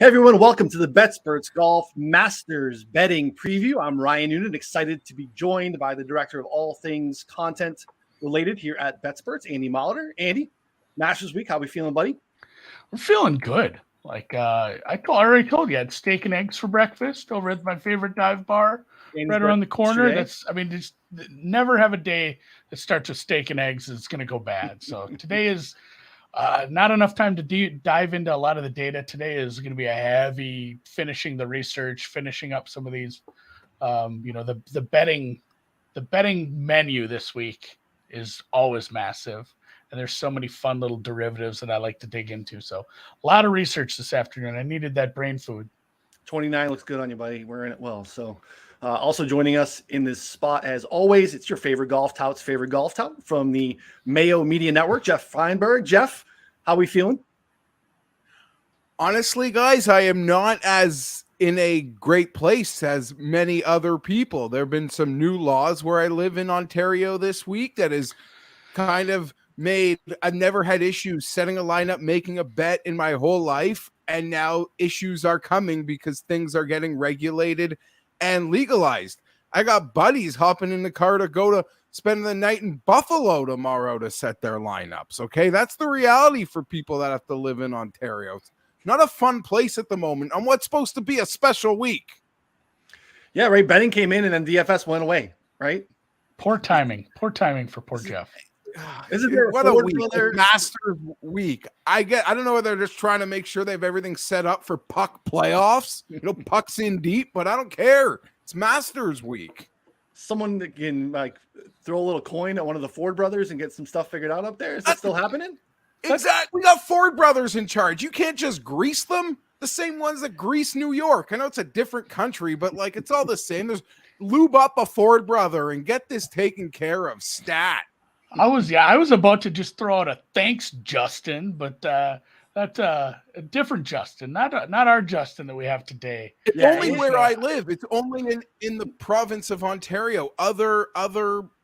Hey everyone, welcome to the BetSperts Golf Masters Betting Preview. I'm Ryan Noonan, excited to be joined by the director of all things content related here at BetSperts, Andy Molitor. Andy, Masters Week, how we feeling, buddy? We're feeling good. I already told you, I had steak and eggs for breakfast over at my favorite dive bar right around the corner. Just never have a day that starts with steak and eggs that's going to go bad. So today is not enough time to dive into a lot of the data. Today is going to be a heavy finishing the research, finishing up some of these. The betting menu this week is always massive, and there's so many fun little derivatives that I like to dig into. So a lot of research this afternoon. I needed that brain food. 29 looks good on you, buddy. We're in it well. So also joining us in this spot, as always, it's your favorite golf tout's favorite golf tout from the Mayo Media Network, Jeff Feinberg. Jeff, how we feeling? Honestly, guys, I am not as in a great place as many other people. There have been some new laws where I live in Ontario this week that is kind of made, I've never had issues setting a lineup, making a bet in my whole life. And now issues are coming because things are getting regulated and legalized. I got buddies hopping in the car to go to spend the night in Buffalo tomorrow to set their lineups. Okay. That's the reality for people that have to live in Ontario. It's not a fun place at the moment on what's supposed to be a special week. Yeah, right. Betting came in and then DFS went away, right? Poor timing for poor Jeff. Isn't there what a week? Masters week. I don't know whether they're just trying to make sure they have everything set up for puck playoffs. Puck's in deep, but I don't care. It's Masters week. Someone that can throw a little coin at one of the Ford brothers and get some stuff figured out up there. Is that still happening? Exactly. We got Ford brothers in charge. You can't just grease them. The same ones that grease New York. I know it's a different country, but it's all the same. There's lube up a Ford brother and get this taken care of. Stat. I was about to just throw out a thanks, Justin, but that's a different Justin, not our Justin that we have today. It's only where I live. It's only in the province of Ontario. Other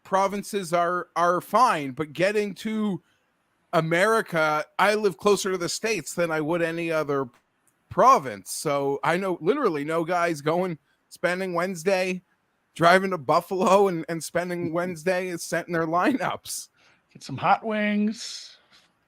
provinces are fine, but getting to America, I live closer to the States than I would any other province. So I literally know guys spending Wednesday driving to Buffalo and spending Wednesday is setting their lineups. Get some hot wings,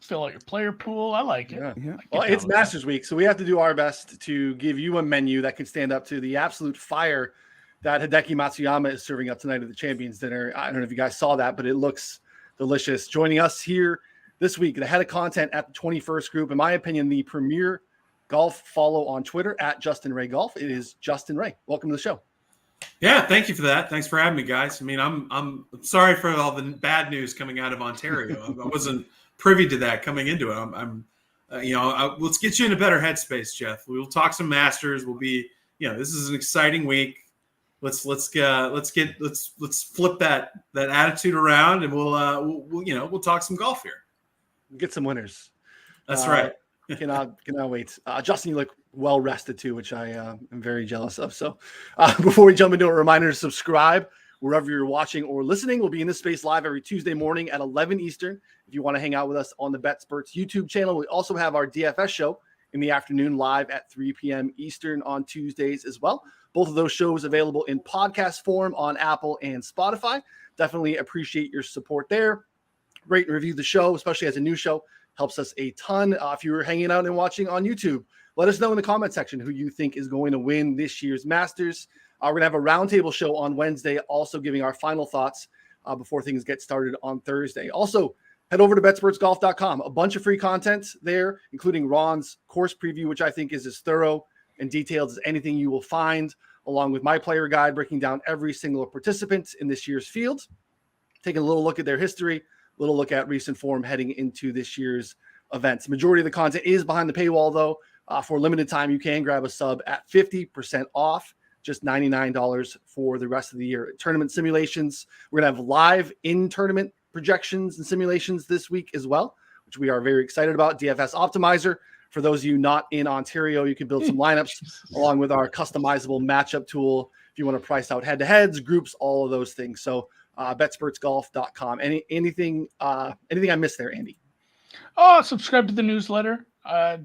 fill out your player pool. I like it. Yeah. Well, it's Masters Week, so we have to do our best to give you a menu that can stand up to the absolute fire that Hideki Matsuyama is serving up tonight at the Champions Dinner. I don't know if you guys saw that, but it looks delicious. Joining us here this week, the head of content at the 21st Group, in my opinion, the premier golf follow on Twitter at Justin Ray Golf. It is Justin Ray. Welcome to the show. Yeah, thank you for that. Thanks for having me, guys. I mean, I'm sorry for all the bad news coming out of Ontario. I wasn't privy to that coming into it. Let's get you in a better headspace, Jeff. We'll talk some Masters. We'll be, this is an exciting week. Let's flip that attitude around, and we'll talk some golf here. Get some winners. That's right. Cannot wait. Justin, you look well rested too, which I am very jealous of. So before we jump into a reminder to subscribe wherever you're watching or listening. We'll be in this space live every Tuesday morning at 11 Eastern. If you want to hang out with us on the BetSperts YouTube channel, we also have our DFS show in the afternoon live at 3 p.m. Eastern on Tuesdays as well. Both of those shows available in podcast form on Apple and Spotify. Definitely appreciate your support there. Rate and review the show, especially as a new show. Helps us a ton. If you were hanging out and watching on YouTube, let us know in the comment section who you think is going to win this year's Masters. We're going to have a roundtable show on Wednesday, also giving our final thoughts before things get started on Thursday. Also, head over to BetSpertsGolf.com. A bunch of free content there, including Ron's course preview, which I think is as thorough and detailed as anything you will find, along with my player guide breaking down every single participant in this year's field, taking a little look at their history, little look at recent form heading into this year's events. Majority of the content is behind the paywall, though. For a limited time, you can grab a sub at 50% off, just $99 for the rest of the year. Tournament simulations, we're going to have live in-tournament projections and simulations this week as well, which we are very excited about. DFS Optimizer, for those of you not in Ontario, you can build some lineups along with our customizable matchup tool if you want to price out head-to-heads, groups, all of those things. So BetSpertsGolf.com. Anything I missed there, Andy? Oh, subscribe to the newsletter.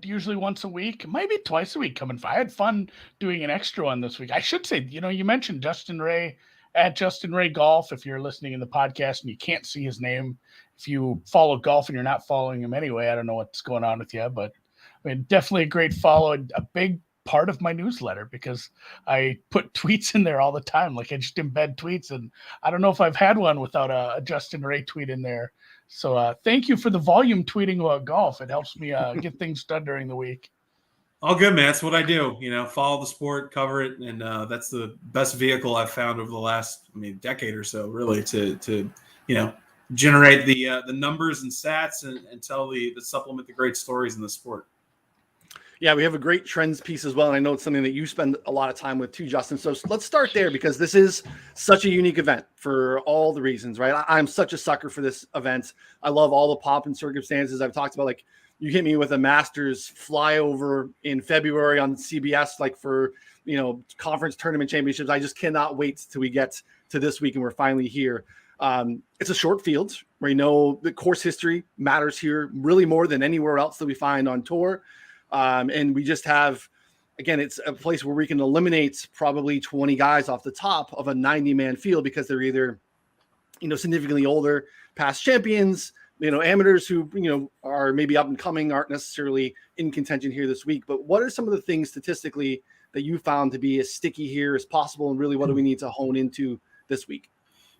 usually once a week, maybe twice a week coming by. I had fun doing an extra one this week. I should say, you mentioned Justin Ray at Justin Ray Golf. If you're listening in the podcast and you can't see his name, if you follow golf and you're not following him anyway, I don't know what's going on with you, but I mean, definitely a great follow and a big part of my newsletter because I put tweets in there all the time. Like I just embed tweets, and I don't know if I've had one without a Justin Ray tweet in there. So thank you for the volume tweeting about golf. It helps me get things done during the week. All good, man. That's what I do. Follow the sport, cover it, and that's the best vehicle I've found over the last, decade or so, really, to generate the numbers and stats and tell the supplement the great stories in the sport. Yeah, we have a great trends piece as well. And I know it's something that you spend a lot of time with too, Justin. So let's start there because this is such a unique event for all the reasons, right? I'm such a sucker for this event. I love all the pomp and circumstances. I've talked about, like, you hit me with a Masters flyover in February on CBS, like for, conference tournament championships. I just cannot wait till we get to this week and we're finally here. It's a short field where the course history matters here really more than anywhere else that we find on tour. And we just have, again, it's a place where we can eliminate probably 20 guys off the top of a 90-man field because they're either, significantly older, past champions, amateurs who, are maybe up and coming, aren't necessarily in contention here this week. But what are some of the things statistically that you found to be as sticky here as possible? And really, what do we need to hone into this week?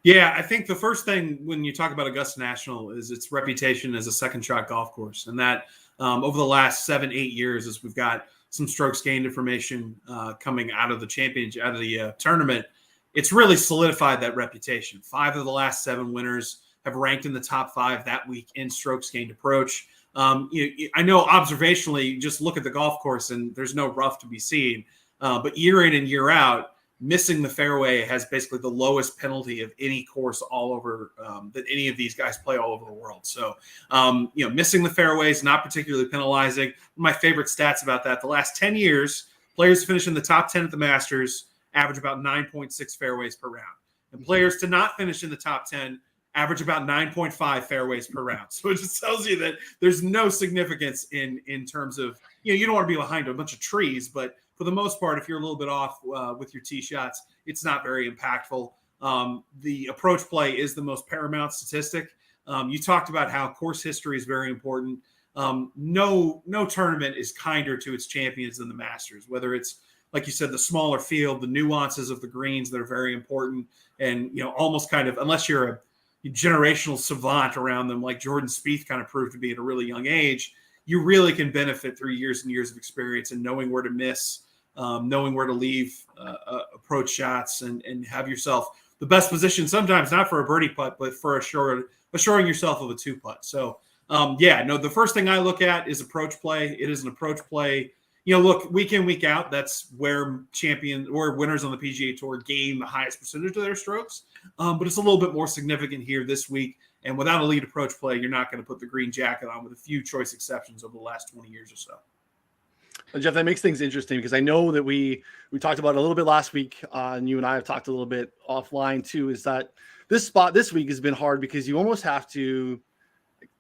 Yeah, I think the first thing when you talk about Augusta National is its reputation as a second shot golf course. And that over the last 7-8 years, as we've got some strokes gained information coming out of the championship, out of the tournament, it's really solidified that reputation. 5 of the last 7 winners have ranked in the top 5 that week in strokes gained approach. I know observationally, you just look at the golf course and there's no rough to be seen. But year in and year out, missing the fairway has basically the lowest penalty of any course all over that any of these guys play all over the world. So, missing the fairways, not particularly penalizing. One of my favorite stats about that, the last 10 years, players to finish in the top 10 at the Masters average about 9.6 fairways per round. And players to not finish in the top 10 average about 9.5 fairways per round. So it just tells you that there's no significance in terms of, you don't want to be behind a bunch of trees, but for the most part, if you're a little bit off with your tee shots, it's not very impactful. The approach play is the most paramount statistic. You talked about how course history is very important. No tournament is kinder to its champions than the Masters, whether it's, like you said, the smaller field, the nuances of the greens that are very important. And, almost kind of, unless you're a generational savant around them, like Jordan Spieth kind of proved to be at a really young age, you really can benefit through years and years of experience and knowing where to miss, knowing where to leave approach shots and have yourself the best position, sometimes not for a birdie putt, but for assuring yourself of a 2-putt. So, the first thing I look at is approach play. It is an approach play. Look, week in, week out, that's where winners on the PGA Tour gain the highest percentage of their strokes. But it's a little bit more significant here this week. And without a lead approach play, you're not going to put the green jacket on, with a few choice exceptions over the last 20 years or so. Jeff, that makes things interesting because I know that we talked about it a little bit last week, and you and I have talked a little bit offline too, is that this spot this week has been hard because you almost have to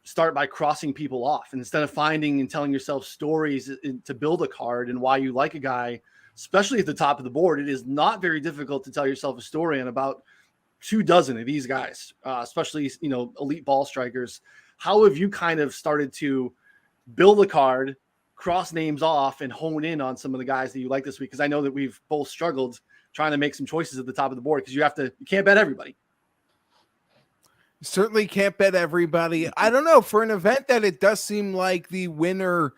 start by crossing people off. And instead of finding and telling yourself stories to build a card and why you like a guy, especially at the top of the board, it is not very difficult to tell yourself a story on about 24 of these guys, especially, elite ball strikers. How have you kind of started to build a card, cross names off, and hone in on some of the guys that you like this week? Because I know that we've both struggled trying to make some choices at the top of the board because you can't bet everybody. Certainly can't bet everybody. I don't know, for an event that it does seem like the winner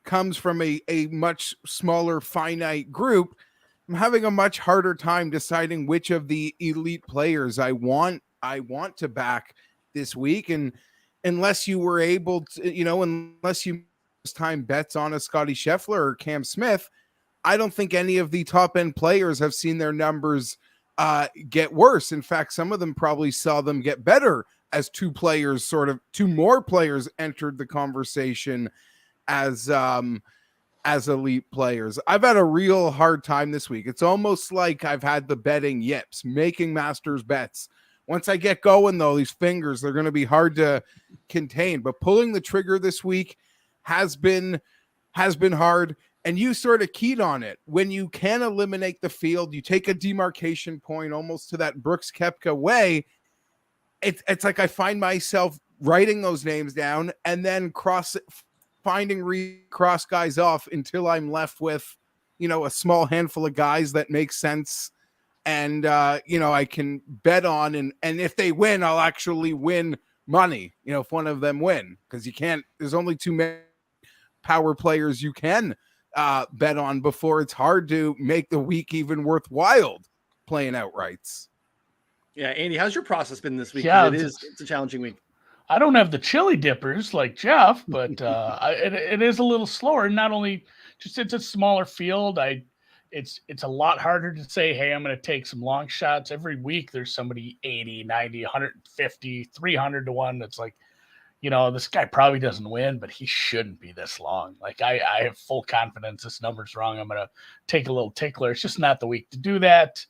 comes from a much smaller finite group, I'm having a much harder time deciding which of the elite players I want to back this week. And unless you were able to, unless you time bets on a Scotty Scheffler or Cam Smith, I don't think any of the top end players have seen their numbers get worse. In fact, some of them probably saw them get better as two more players entered the conversation as elite players. I've had a real hard time this week. It's almost like I've had the betting yips, making Masters bets. Once I get going, though, these fingers, they're going to be hard to contain. But pulling the trigger this week has been has been hard. And you sort of keyed on it. When you can eliminate the field, you take a demarcation point almost to that Brooks Koepka way. It's like I find myself writing those names down and then cross guys off until I'm left with, a small handful of guys that make sense. And, I can bet on, and if they win, I'll actually win money, if one of them win, because there's only too many power players you can bet on before it's hard to make the week even worthwhile playing outrights. Yeah, Andy, how's your process been this week? Yeah, it's a challenging week. I don't have the chili dippers like Geoff, but it is a little slower. Not only just it's a smaller field. It's a lot harder to say, hey, I'm going to take some long shots. Every week there's somebody 80, 90, 150, 300 to 1 that's like, this guy probably doesn't win, but he shouldn't be this long. Like I have full confidence this number's wrong. I'm going to take a little tickler. It's just not the week to do that.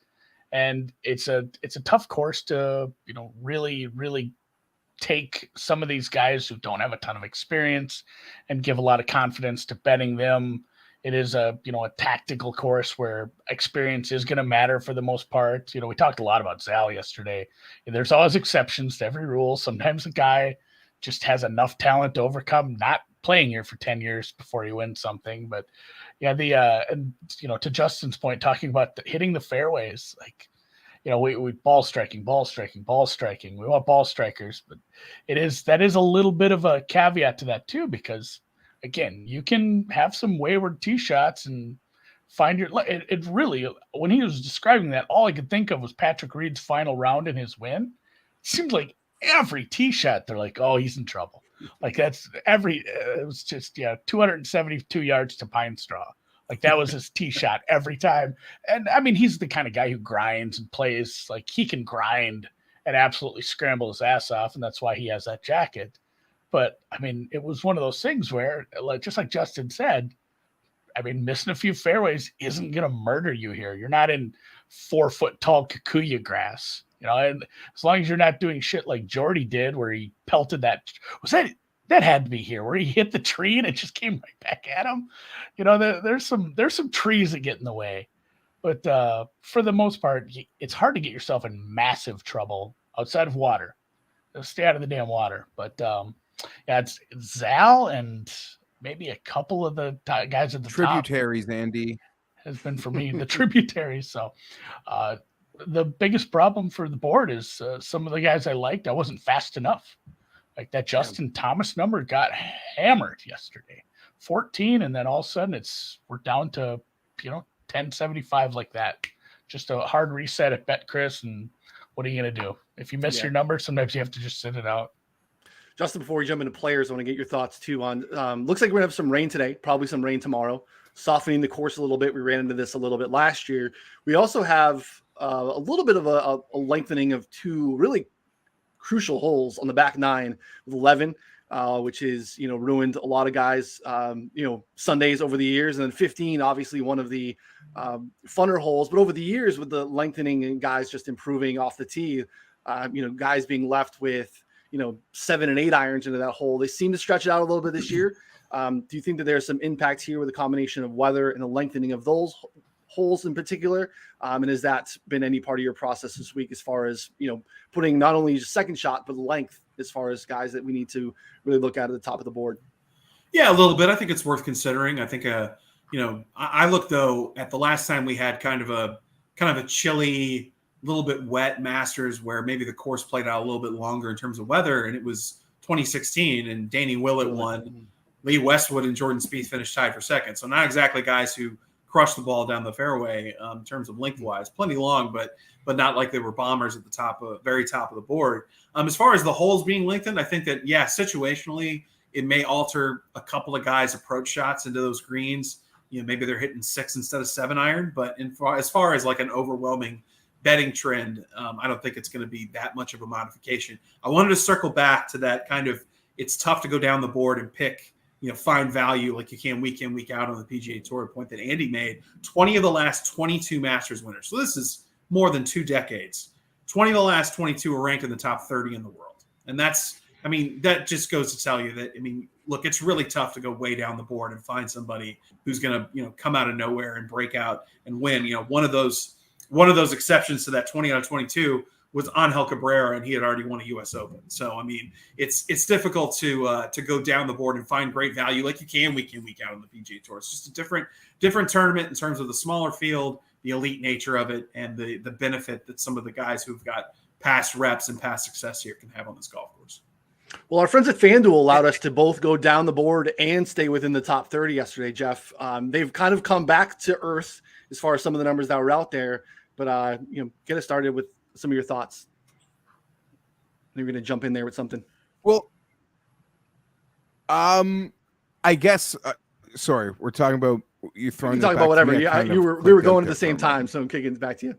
And it's a tough course to, really, really take some of these guys who don't have a ton of experience and give a lot of confidence to betting them. It is a tactical course where experience is going to matter for the most part. We talked a lot about Zal yesterday. There's always exceptions to every rule. Sometimes a guy just has enough talent to overcome not playing here for 10 years before he wins something. But yeah, to Justin's point, talking about hitting the fairways, like, we ball striking. We want ball strikers, but that is a little bit of a caveat to that too, because again, you can have some wayward tee shots and find it really, when he was describing that, all I could think of was Patrick Reed's final round in his win. It seems like every tee shot, they're like, oh, he's in trouble. Like that's it was just, 272 yards to Pine Straw. Like that was his tee shot every time. And I mean, he's the kind of guy who grinds and plays, like he can grind and absolutely scramble his ass off. And that's why he has that jacket. But I mean, it was one of those things where, just like Justin said, I mean, missing a few fairways isn't going to murder you here. You're not in 4 foot tall Kikuyu grass. And as long as you're not doing shit like Jordy did, where he pelted that had to be here, where he hit the tree and it just came right back at him. There's some trees that get in the way, but for the most part, it's hard to get yourself in massive trouble outside of water. Stay out of the damn water. But it's Zal and maybe a couple of the guys at the tributaries, top Andy, has been for me the tributaries. So the biggest problem for the board is some of the guys I liked, I wasn't fast enough. Like that Justin Thomas number got hammered yesterday, 14, and then all of a sudden we're down to 1075 like that. Just a hard reset at BetCris, and what are you gonna do if you miss your number? Sometimes you have to just sit it out. Justin, before we jump into players, I want to get your thoughts too on. Looks like we're gonna have some rain today, probably some rain tomorrow, softening the course a little bit. We ran into this a little bit last year. We also have a little bit of a lengthening of 2 really crucial holes on the back 9 with 11, which is, ruined a lot of guys, Sundays over the years. And then 15, obviously one of the funner holes, but over the years with the lengthening and guys just improving off the tee, guys being left with, 7 and 8 irons into that hole. They seem to stretch it out a little bit this year. Do you think that there's some impact here with a combination of weather and the lengthening of those holes in particular? And has that been any part of your process this week as far as, putting not only just second shot, but length as far as guys that we need to really look at the top of the board? Yeah, a little bit. I think it's worth considering. I think, I look though at the last time we had kind of a chilly, little bit wet Masters where maybe the course played out a little bit longer in terms of weather. And it was 2016 and Danny Willett won. Lee Westwood and Jordan Spieth finished tied for second. So not exactly guys who crushed the ball down the fairway in terms of lengthwise, plenty long, but not like they were bombers at the very top of the board. As far as the holes being lengthened, I think that, situationally, it may alter a couple of guys' approach shots into those greens. Maybe they're hitting 6 instead of 7 iron, but as far as like an overwhelming betting trend, I don't think it's going to be that much of a modification. I wanted to circle back to that kind of, it's tough to go down the board and pick, find value like you can week in, week out on the PGA Tour, point that Andy made. 20 of the last 22 Masters winners. So this is more than 2 decades. 20 of the last 22 are ranked in the top 30 in the world. And that just goes to tell you that, look, it's really tough to go way down the board and find somebody who's going to, come out of nowhere and break out and win. One of those exceptions to that 20 out of 22 was Angel Cabrera, and he had already won a U.S. Open. So, I mean, it's difficult to go down the board and find great value like you can week in, week out on the PGA Tour. It's just a different tournament in terms of the smaller field, the elite nature of it, and the benefit that some of the guys who've got past reps and past success here can have on this golf course. Well, our friends at FanDuel allowed us to both go down the board and stay within the top 30 yesterday, Geoff. They've kind of come back to earth as far as some of the numbers that were out there, but get us started with some of your thoughts. You're going to jump in there with something. Well, I guess. Sorry, we're talking about you throwing. You can talk about whatever. We were going at the same time, so I'm kicking it back to you.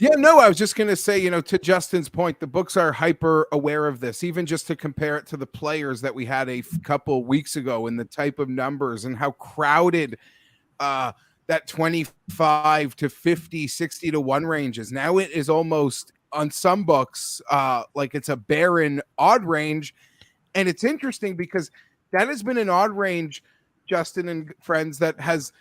Yeah, no, I was just going to say, to Justin's point, the books are hyper aware of this, even just to compare it to the players that we had a couple weeks ago and the type of numbers and how crowded that 25 to 50, 60 to 1 range is. Now it is almost on some books like it's a barren odd range. And it's interesting because that has been an odd range, Justin and friends, that has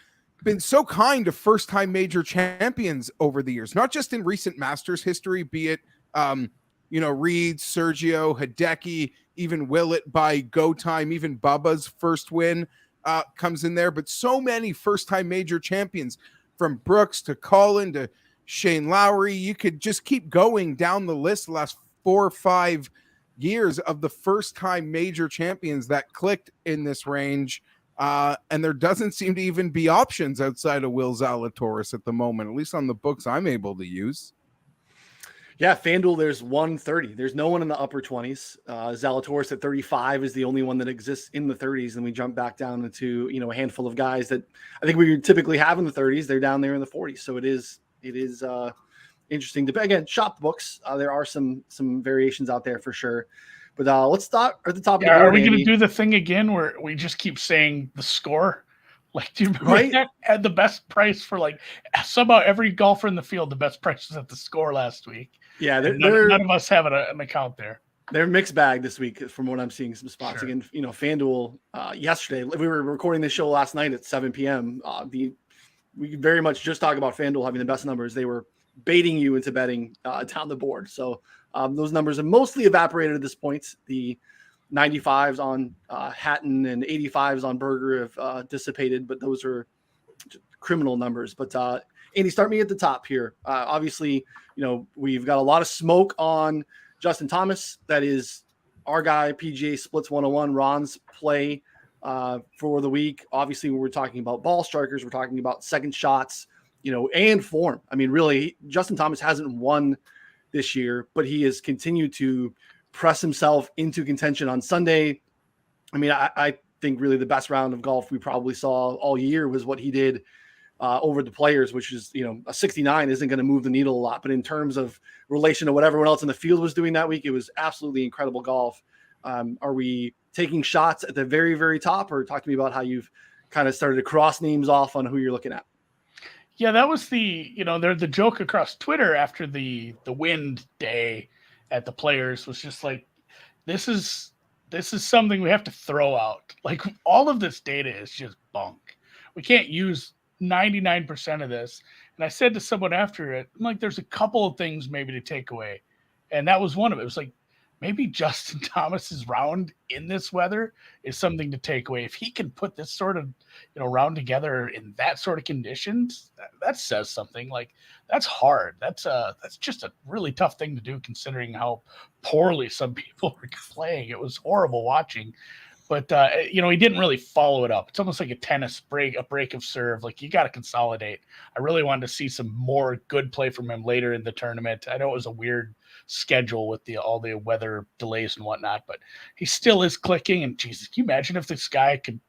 been so kind to first-time major champions over the years, not just in recent Masters history, be it, Reed, Sergio, Hideki, even Willett by go time, even Bubba's first win comes in there, but so many first-time major champions from Brooks to Collin to Shane Lowry. You could just keep going down the list the last 4 or 5 years of the first-time major champions that clicked in this range. And there doesn't seem to even be options outside of Will Zalatoris at the moment, at least on the books I'm able to use. Yeah, FanDuel, there's 130. There's no one in the upper 20s. Zalatoris at 35 is the only one that exists in the 30s. And we jump back down into, a handful of guys that I think we typically have in the 30s. They're down there in the 40s. So it is interesting to, again, shop books. There are some variations out there for sure. But let's start at the top of the board. Are we going to do the thing again where we just keep saying the score? Like, do you remember that at the best price for somehow every golfer in the field, the best price was at the score last week? Yeah, none of us have an account there. They're mixed bag this week from what I'm seeing some spots. Sure. Again, FanDuel yesterday, we were recording this show last night at 7 p.m. We very much just talk about FanDuel having the best numbers. They were baiting you into betting down the board. So those numbers have mostly evaporated at this point. The 95s on Hatton and 85s on Berger have dissipated, but those are criminal numbers. But Andy, start me at the top here. Obviously, we've got a lot of smoke on Justin Thomas. That is our guy, PGA Splits 101, Ron's play for the week. Obviously, when we're talking about ball strikers, we're talking about second shots, and form. I mean, really, Justin Thomas hasn't won this year, but he has continued to press himself into contention on Sunday. I mean, I think really the best round of golf we probably saw all year was what he did over the Players, which is, a 69 isn't going to move the needle a lot, but in terms of relation to what everyone else in the field was doing that week, it was absolutely incredible golf. Are we taking shots at the very, very top, or talk to me about how you've kind of started to cross names off on who you're looking at? Yeah, that was the joke across Twitter after the wind day at the Players was just like, this is something we have to throw out. Like, all of this data is just bunk. We can't use 99% of this. And I said to someone after it, I'm like, there's a couple of things maybe to take away. And that was one of it. It was like, maybe Justin Thomas's round in this weather is something to take away. If he can put this sort of, round together in that sort of conditions, that says something. Like, that's hard. That's just a really tough thing to do, considering how poorly some people were playing. It was horrible watching. But, he didn't really follow it up. It's almost like a tennis break, a break of serve. Like, you got to consolidate. I really wanted to see some more good play from him later in the tournament. I know it was a weird schedule with all the weather delays and whatnot, but he still is clicking. And Jesus, can you imagine if this guy could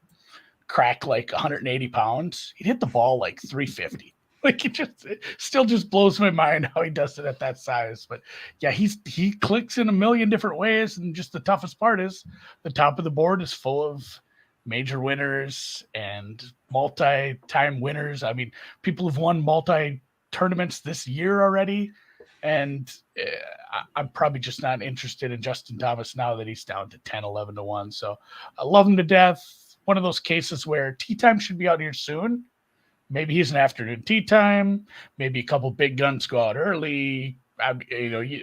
crack like 180 pounds? He'd hit the ball like 350. Like, it still blows my mind how he does it at that size. But yeah, he clicks in a million different ways. And just the toughest part is the top of the board is full of major winners and multi-time winners. I mean, people have won multi tournaments this year already. And I'm probably just not interested in Justin Thomas now that he's down to 10, 11 to 1. So I love him to death. One of those cases where tee time should be out here soon. Maybe he's an afternoon tee time. Maybe a couple big guns go out early.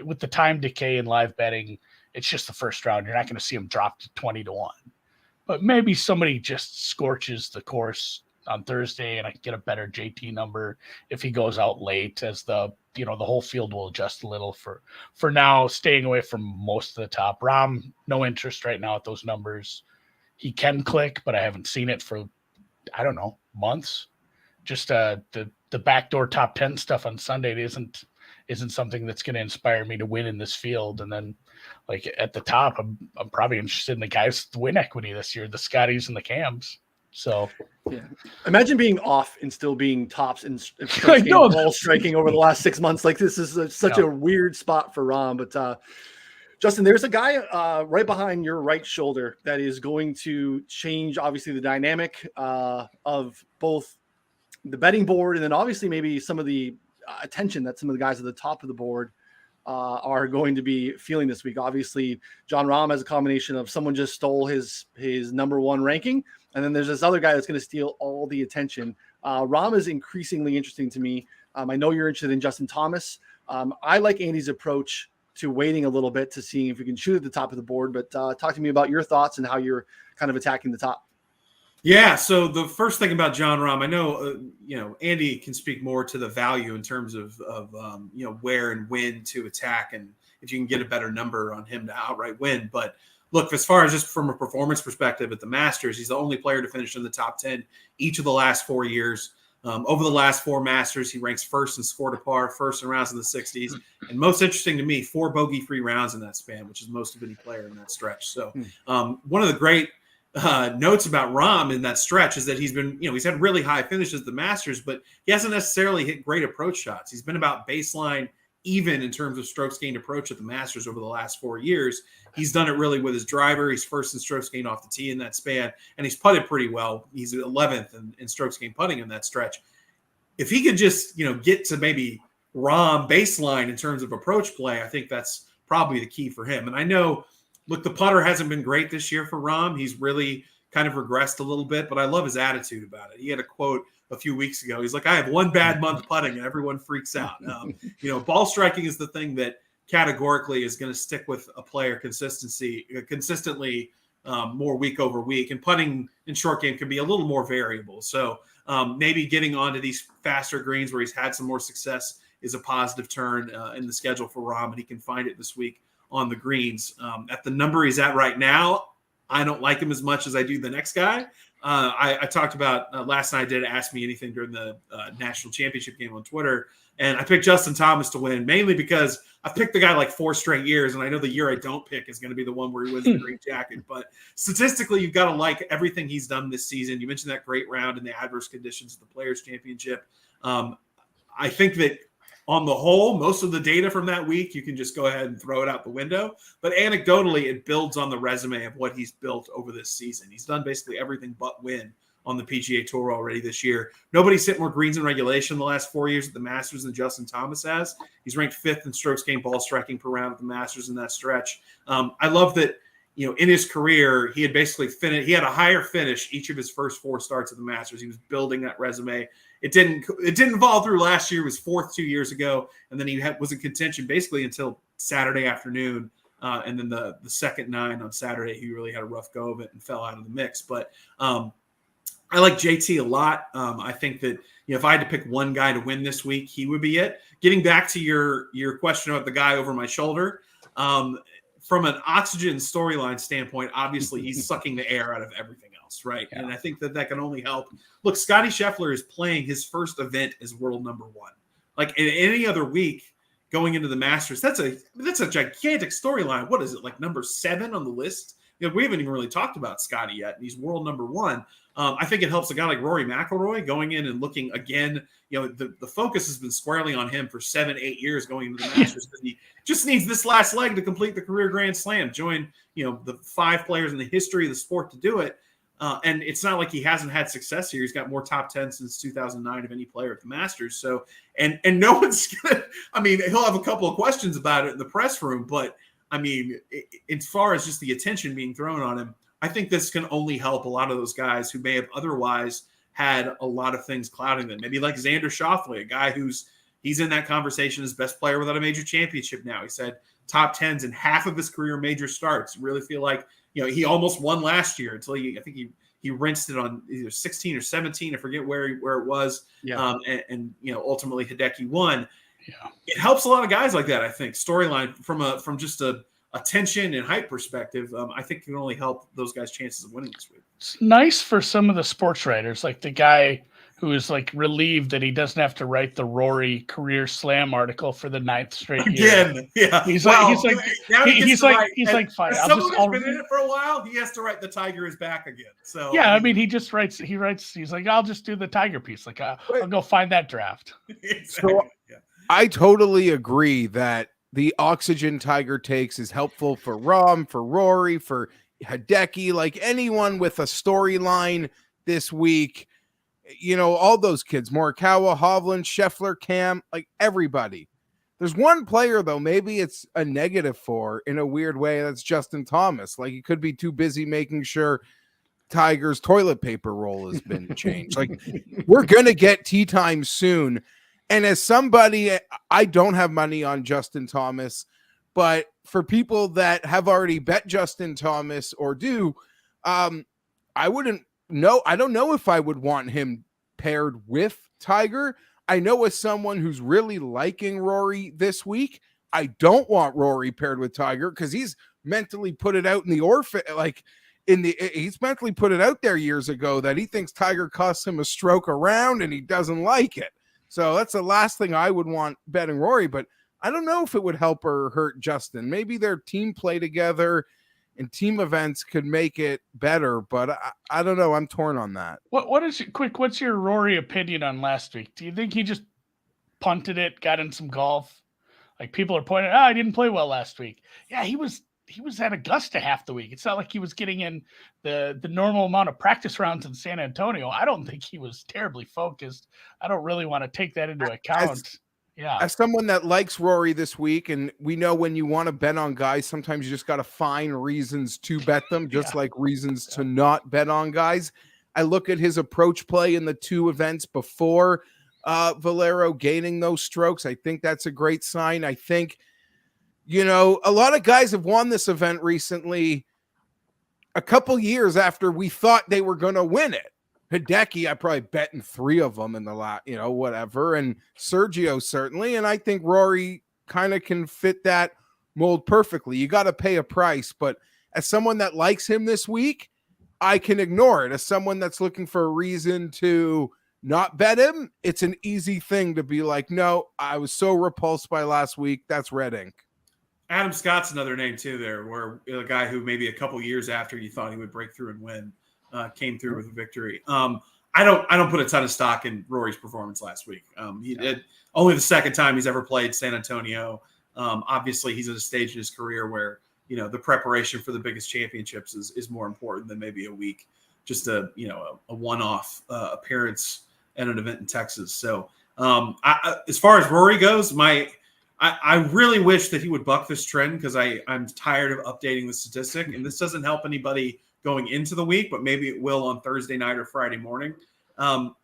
With the time decay in live betting, it's just the first round. You're not going to see him drop to 20 to 1. But maybe somebody just scorches the course on Thursday and I get a better JT number if he goes out late, as the whole field will adjust a little. For now, staying away from most of the top. Rahm, no interest right now at those numbers. He can click, but I haven't seen it for, I don't know, months. Just the backdoor top 10 stuff on Sunday isn't something that's going to inspire me to win in this field. And then like at the top, I'm probably interested in the guys with win equity this year, the Scotties and the Cams. So yeah, imagine being off and still being tops in ball striking over the last 6 months. Like this is such a weird spot for Rahm. But Justin, there's a guy right behind your right shoulder that is going to change, obviously, the dynamic of both the betting board and then obviously maybe some of the attention that some of the guys at the top of the board are going to be feeling this week. Obviously, Jon Rahm has a combination of someone just stole his number one ranking, and then there's this other guy that's going to steal all the attention. Rahm is increasingly interesting to me. I know you're interested in Justin Thomas. I like Andy's approach to waiting a little bit to seeing if we can shoot at the top of the board, but talk to me about your thoughts and how you're kind of attacking the top. Yeah, so the first thing about Jon Rahm, I know, Andy can speak more to the value in terms of where and when to attack and if you can get a better number on him to outright win. But look, as far as just from a performance perspective at the Masters, he's the only player to finish in the top 10 each of the last 4 years. Over the last 4 Masters, he ranks first in score to par, first in rounds in the 60s. And most interesting to me, 4 bogey-free rounds in that span, which is most of any player in that stretch. So one of the great notes about Rahm in that stretch is that he's been, he's had really high finishes at the Masters, but he hasn't necessarily hit great approach shots. He's been about baseline even in terms of strokes gained approach at the Masters over the last 4 years. He's done it really with his driver. He's first in strokes gained off the tee in that span, and he's putted pretty well. He's 11th in strokes gained putting in that stretch. If he could just, get to maybe Rahm baseline in terms of approach play, I think that's probably the key for him. And I know, look, the putter hasn't been great this year for Rahm. He's really kind of regressed a little bit, but I love his attitude about it. He had a quote a few weeks ago. He's like, I have one bad month putting and everyone freaks out. Ball striking is the thing that categorically is going to stick with a player consistently more week over week. And putting in short game can be a little more variable. So maybe getting onto these faster greens where he's had some more success is a positive turn in the schedule for Rahm, and he can find it this week on the greens. At the number he's at right now, I don't like him as much as I do the next guy. I talked about last night, did Ask Me Anything during the national championship game on Twitter, and I picked Justin Thomas to win, mainly because I've picked the guy like 4 straight years, and I know the year I don't pick is going to be the one where he wins the green jacket. But statistically, you've got to like everything he's done this season. You mentioned that great round in the adverse conditions of the Players' Championship. I think that on the whole, most of the data from that week, you can just go ahead and throw it out the window. But anecdotally, it builds on the resume of what he's built over this season. He's done basically everything but win on the PGA Tour already this year. Nobody's hit more greens in regulation in the last 4 years at the Masters than Justin Thomas has. He's ranked 5th in strokes gained ball striking per round at the Masters in that stretch. I love that, in his career, he had basically finished. He had a higher finish each of his first 4 starts at the Masters. He was building that resume. It didn't fall through last year. He was 4th 2 years ago, and then he was in contention basically until Saturday afternoon. And then the second 9 on Saturday, he really had a rough go of it and fell out of the mix. But I like JT a lot. I think that if I had to pick one guy to win this week, he would be it. Getting back to your question about the guy over my shoulder, from an oxygen storyline standpoint, obviously he's sucking the air out of everything else, right? Yeah. And I think that can only help. Look, Scottie Scheffler is playing his first event as world number 1. Like in any other week going into the Masters, that's a gigantic storyline. What is it, like number 7 on the list? We haven't even really talked about Scottie yet, and he's world number 1. I think it helps a guy like Rory McIlroy going in and looking again. The focus has been squarely on him for 7-8 years going into the Masters because he just needs this last leg to complete the career Grand Slam. Join, the 5 players in the history of the sport to do it. And it's not like he hasn't had success here. He's got more top 10 since 2009 of any player at the Masters. So, and no one's going to, I mean, he'll have a couple of questions about it in the press room, but I mean, as far as just the attention being thrown on him, I think this can only help a lot of those guys who may have otherwise had a lot of things clouding them. Maybe like Xander Schauffele, a guy he's in that conversation as best player without a major championship now. He said top 10s in half of his career major starts. Really feel like, he almost won last year until I think he rinsed it on either 16 or 17. I forget where it was. Yeah. And ultimately Hideki won. Yeah. It helps a lot of guys like that, I think. Storyline from just a tension and hype perspective, I think can only help those guys' chances of winning this week. It's nice for some of the sports writers, like the guy who is like relieved that he doesn't have to write the Rory career slam article for the 9th straight year. Again, yeah. He's fine. I'll Been in it for a while. He has to write the Tiger is back again. So yeah, I mean, he writes. He's like, I'll just do the Tiger piece. Like, I'll go find that draft. Exactly. So I totally agree that the Oxygen Tiger takes is helpful for Rahm, for Rory, for Hideki, like anyone with a storyline this week. All those kids, Morikawa, Hovland, Scheffler, Cam, like everybody. There's one player, though, maybe it's a negative for in a weird way. That's Justin Thomas. Like, he could be too busy making sure Tiger's toilet paper roll has been changed. Like, we're going to get tee time soon. And as somebody, I don't have money on Justin Thomas, but for people that have already bet Justin Thomas or do, I wouldn't know. I don't know if I would want him paired with Tiger. I know as someone who's really liking Rory this week, I don't want Rory paired with Tiger because he's mentally put it out in the orphan, he's mentally put it out there years ago that he thinks Tiger costs him a stroke around and he doesn't like it. So that's the last thing I would want betting Rory, but I don't know if it would help or hurt Justin. Maybe their team play together and team events could make it better, but I don't know. I'm torn on that. What's your Rory opinion on last week? Do you think he just punted it, got in some golf? Like, people are pointing out, he didn't play well last week. Yeah, he was at Augusta half the week. It's not like he was getting in the normal amount of practice rounds in San Antonio. I don't think he was terribly focused. I don't really want to take that into account. As someone that likes Rory this week, and we know when you want to bet on guys, sometimes you just got to find reasons to bet them, just like reasons to not bet on guys. I look at his approach play in the two events before Valero gaining those strokes. I think that's a great sign. I think, a lot of guys have won this event recently a couple years after we thought they were going to win it. Hideki, I probably bet in 3 of them in the last, whatever. And Sergio certainly. And I think Rory kind of can fit that mold perfectly. You got to pay a price. But as someone that likes him this week, I can ignore it. As someone that's looking for a reason to not bet him, it's an easy thing to be like, no, I was so repulsed by last week. That's red ink. Adam Scott's another name too there, where a guy who maybe a couple years after you thought he would break through and win, came through with a victory. I don't put a ton of stock in Rory's performance last week. He did only the second time he's ever played San Antonio. Obviously, he's at a stage in his career where the preparation for the biggest championships is more important than maybe a week, just a one-off appearance at an event in Texas. So as far as Rory goes, I really wish that he would buck this trend because I'm tired of updating the statistic, and this doesn't help anybody going into the week, but maybe it will on Thursday night or Friday morning.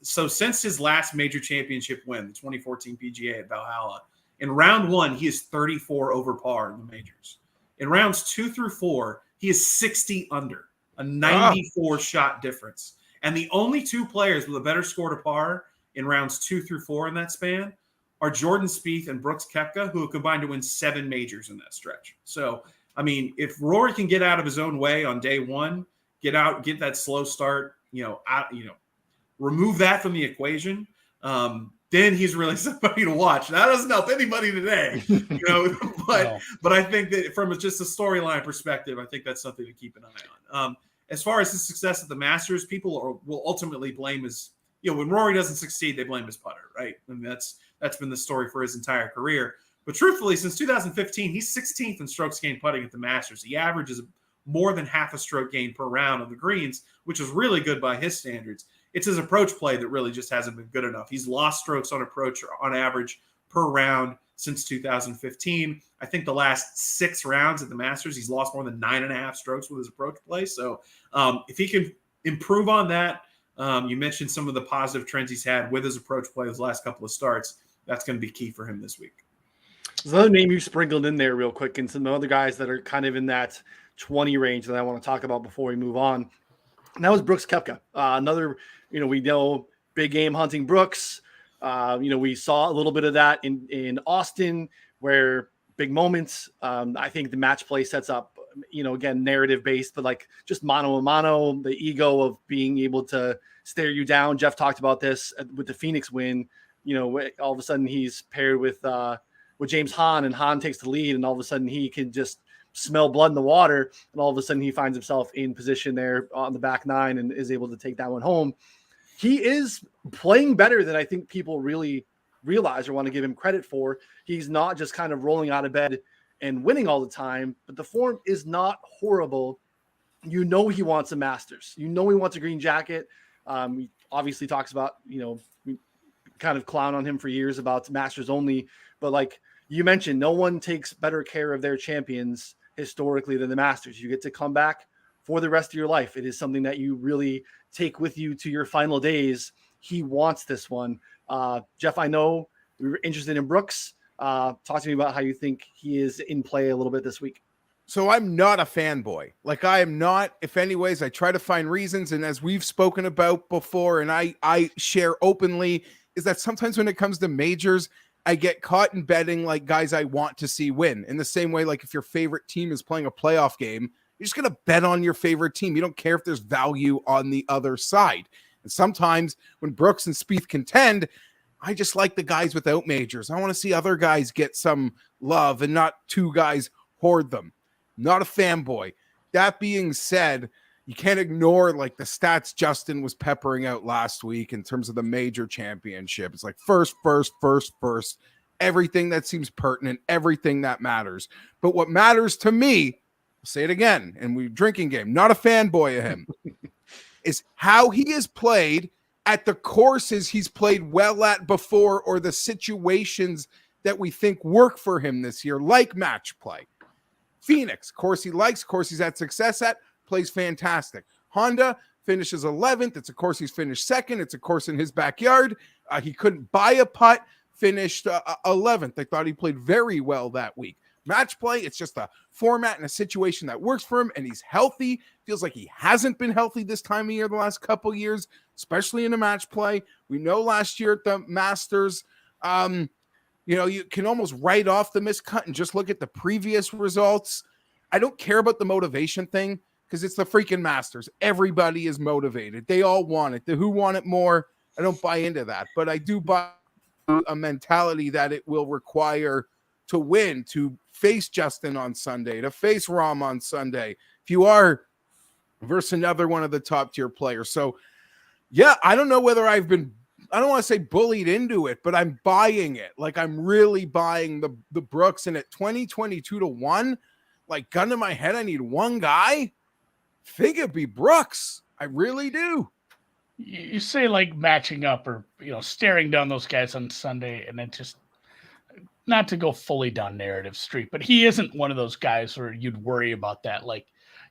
So since his last major championship win, the 2014 PGA at Valhalla, in round 1, he is 34 over par in the majors. In rounds 2 through 4, he is 60 under, a 94 shot difference. And the only 2 players with a better score to par in rounds 2 through 4 in that span are Jordan Spieth and Brooks Koepka, who have combined to win 7 majors in that stretch. So, I mean, if Rory can get out of his own way on day 1, get that slow start, remove that from the equation, then he's really somebody to watch. That doesn't help anybody today, but I think that from just a storyline perspective, I think that's something to keep an eye on. As far as his success at the Masters, people will ultimately blame his, when Rory doesn't succeed, they blame his putter, right? I mean, that's been the story for his entire career. But truthfully, since 2015, he's 16th in strokes gained putting at the Masters. He averages more than half a stroke gain per round on the greens, which is really good by his standards. It's his approach play that really just hasn't been good enough. He's lost strokes on approach on average per round since 2015. I think the last 6 rounds at the Masters, he's lost more than 9.5 strokes with his approach play. So if he can improve on that, you mentioned some of the positive trends he's had with his approach play those last couple of starts. That's going to be key for him this week. There's another name you sprinkled in there real quick, and some other guys that are kind of in that 20 range that I want to talk about before we move on. And that was Brooks Koepka. Another, we know big game hunting Brooks. We saw a little bit of that in Austin, where big moments. I think the match play sets up, again, narrative based, but like just mano a mano, the ego of being able to stare you down. Jeff talked about this with the Phoenix win. All of a sudden he's paired with James Hahn, and Hahn takes the lead, and all of a sudden he can just smell blood in the water, and all of a sudden he finds himself in position there on the back nine and is able to take that one home. He is playing better than I think people really realize or want to give him credit for. He's not just kind of rolling out of bed and winning all the time, but the form is not horrible. He wants a Masters. He wants a green jacket. He obviously talks about, we kind of clown on him for years about Masters only, but like you mentioned, no one takes better care of their champions historically than the Masters. You get to come back for the rest of your life. It is something that you really take with you to your final days. He wants this one. Jeff, I know we were interested in Brooks. Talk to me about how you think he is in play a little bit this week. So I'm not a fanboy. Like, I am not, if anyways, I try to find reasons. And as we've spoken about before, and I share openly, is that sometimes when it comes to majors, I get caught in betting like guys I want to see win. In the same way, like if your favorite team is playing a playoff game, you're just going to bet on your favorite team. You don't care if there's value on the other side. And sometimes when Brooks and Spieth contend, I just like the guys without majors. I want to see other guys get some love and not two guys hoard them. Not a fanboy. That being said, you can't ignore like the stats Justin was peppering out last week in terms of the major championship. It's like first, everything that seems pertinent, everything that matters. But what matters to me, I'll say it again, and we're drinking game, not a fanboy of him, is how he has played at the courses he's played well at before, or the situations that we think work for him this year, like match play. Phoenix, course he likes, course he's had success at, plays fantastic. Honda finishes 11th. It's a course he's finished second. It's a course in his backyard. He couldn't buy a putt, finished 11th. I thought he played very well that week. Match play, it's just a format and a situation that works for him, and he's healthy. Feels like he hasn't been healthy this time of year the last couple years, especially in a match play. We know last year at the Masters, you can almost write off the miscut and just look at the previous results. I don't care about the motivation thing because it's the freaking Masters. Everybody is motivated. They all want it. Who want it more? I don't buy into that, but I do buy a mentality that it will require to win, to face Justin on Sunday, to face Rahm on Sunday, if you are versus another one of the top tier players. So yeah, I don't know whether I don't want to say bullied into it, but I'm buying it. Like, I'm really buying the Brooks, and at 2022 to 1, like, gun to my head, I need one guy. Think it'd be Brooks. I really do. You say like matching up or, staring down those guys on Sunday, and then just not to go fully down narrative street, but he isn't one of those guys where you'd worry about that. Like,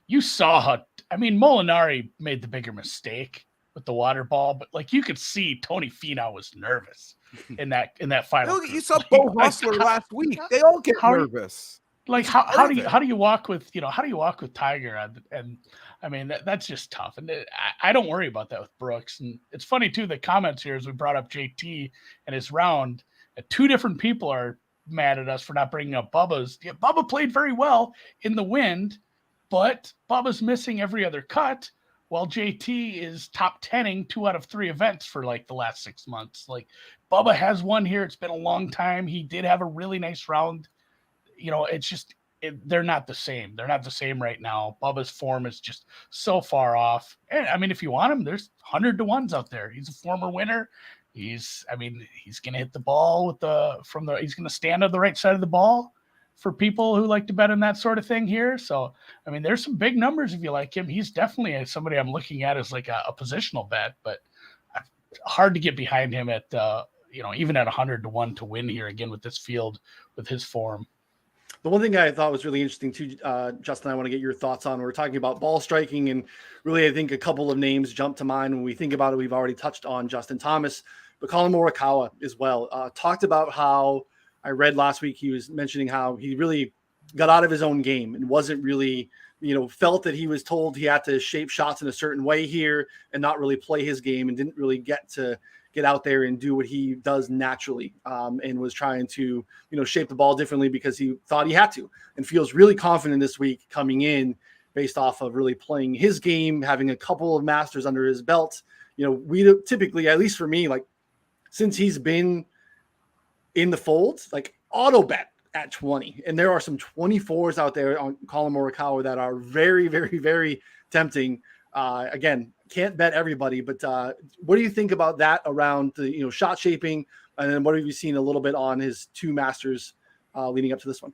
you saw Molinari made the bigger mistake with the water ball, but like you could see Tony Finau was nervous in that final. Look, you saw Bo Hustler last week. They all get nervous. Like how do you walk with Tiger? And I mean that's just tough. And I don't worry about that with Brooks. And it's funny too, the comments here as we brought up JT and his round. 2 different people are mad at us for not bringing up Bubba's. Yeah, Bubba played very well in the wind, but Bubba's missing every other cut, while JT is top 10ing 2 out of 3 events for like the last 6 months. Like, Bubba has won here. It's been a long time. He did have a really nice round. It's just they're not the same. They're not the same right now. Bubba's form is just so far off. And I mean, if you want him, there's 100 to 1s out there. He's a former winner. He's going to hit the ball he's going to stand on the right side of the ball, for people who like to bet on that sort of thing here. So, I mean, there's some big numbers if you like him. He's definitely somebody I'm looking at as like a positional bet, but hard to get behind him at, even at 100-1 to win here again with this field, with his form. The one thing I thought was really interesting too, Justin, I want to get your thoughts on. We're talking about ball striking, and really, I think a couple of names jump to mind when we think about it. We've already touched on Justin Thomas, but Collin Morikawa as well. Talked about how I read last week he was mentioning how he really got out of his own game and wasn't really, felt that he was told he had to shape shots in a certain way here and not really play his game, and didn't really get out there and do what he does naturally, and was trying to, shape the ball differently because he thought he had to, and feels really confident this week coming in based off of really playing his game, having a couple of Masters under his belt. We typically, at least for me, like since he's been in the fold, like auto bet at 20, and there are some 24s out there on Collin Morikawa that are very, very, very tempting. Again, can't bet everybody, but what do you think about that around the shot shaping, and then what have you seen a little bit on his 2 Masters leading up to this one?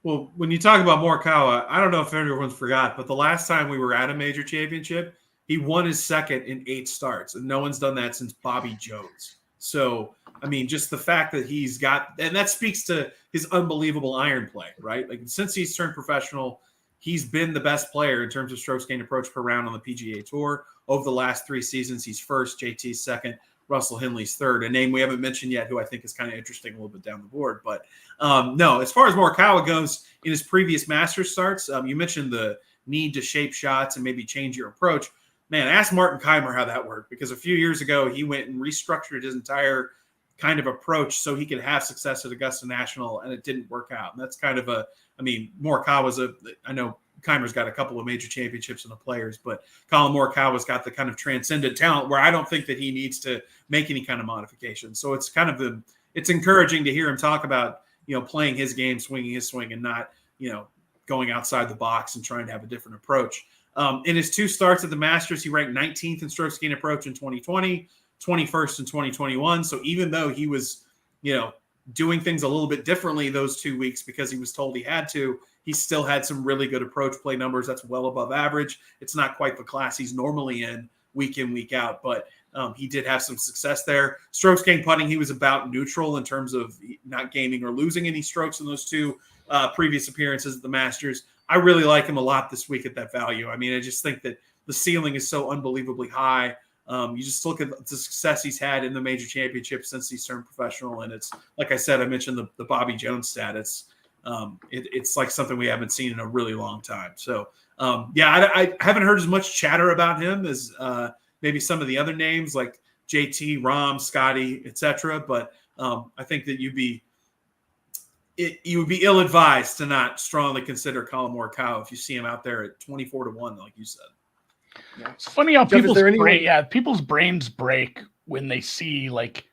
Well, when you talk about Morikawa, I don't know if everyone's forgot, but the last time we were at a major championship, he won his second in 8 starts, and no one's done that since Bobby Jones. So, I mean, just the fact that he's got, and that speaks to his unbelievable iron play, right? Like since he's turned professional, he's been the best player in terms of strokes gained approach per round on the PGA Tour. Over the last 3 seasons, he's first, JT's second, Russell Henley's third, a name we haven't mentioned yet who I think is kind of interesting a little bit down the board. But no, as far as Morikawa goes, in his previous Masters starts, you mentioned the need to shape shots and maybe change your approach. Man, ask Martin Keimer how that worked, because a few years ago he went and restructured his entire kind of approach so he could have success at Augusta National, and it didn't work out. And that's kind of Morikawa's I know Keimer's got a couple of major championships in the Players, but Collin Morikawa's got the kind of transcendent talent where I don't think that he needs to make any kind of modification. So it's kind of it's encouraging to hear him talk about, playing his game, swinging his swing, and not, going outside the box and trying to have a different approach. In his 2 starts at the Masters, he ranked 19th in strokes gained approach in 2020, 21st in 2021. So even though he was, doing things a little bit differently those 2 weeks because he was told he had to, he still had some really good approach play numbers. That's well above average. It's not quite the class he's normally in, week out, but he did have some success there. Strokes gained putting, he was about neutral in terms of not gaining or losing any strokes in those 2 previous appearances at the Masters. I really like him a lot this week at that value. I mean, I just think that the ceiling is so unbelievably high. You just look at the success he's had in the major championship since he's turned professional. And it's, like I said, I mentioned the Bobby Jones stat. It's like something we haven't seen in a really long time. So, I haven't heard as much chatter about him as maybe some of the other names like JT, Rahm, Scotty, etc. But I think that you would be ill-advised to not strongly consider Collin Morikawa if you see him out there at 24-1, like you said. Yeah. It's funny how people's brains break when they see like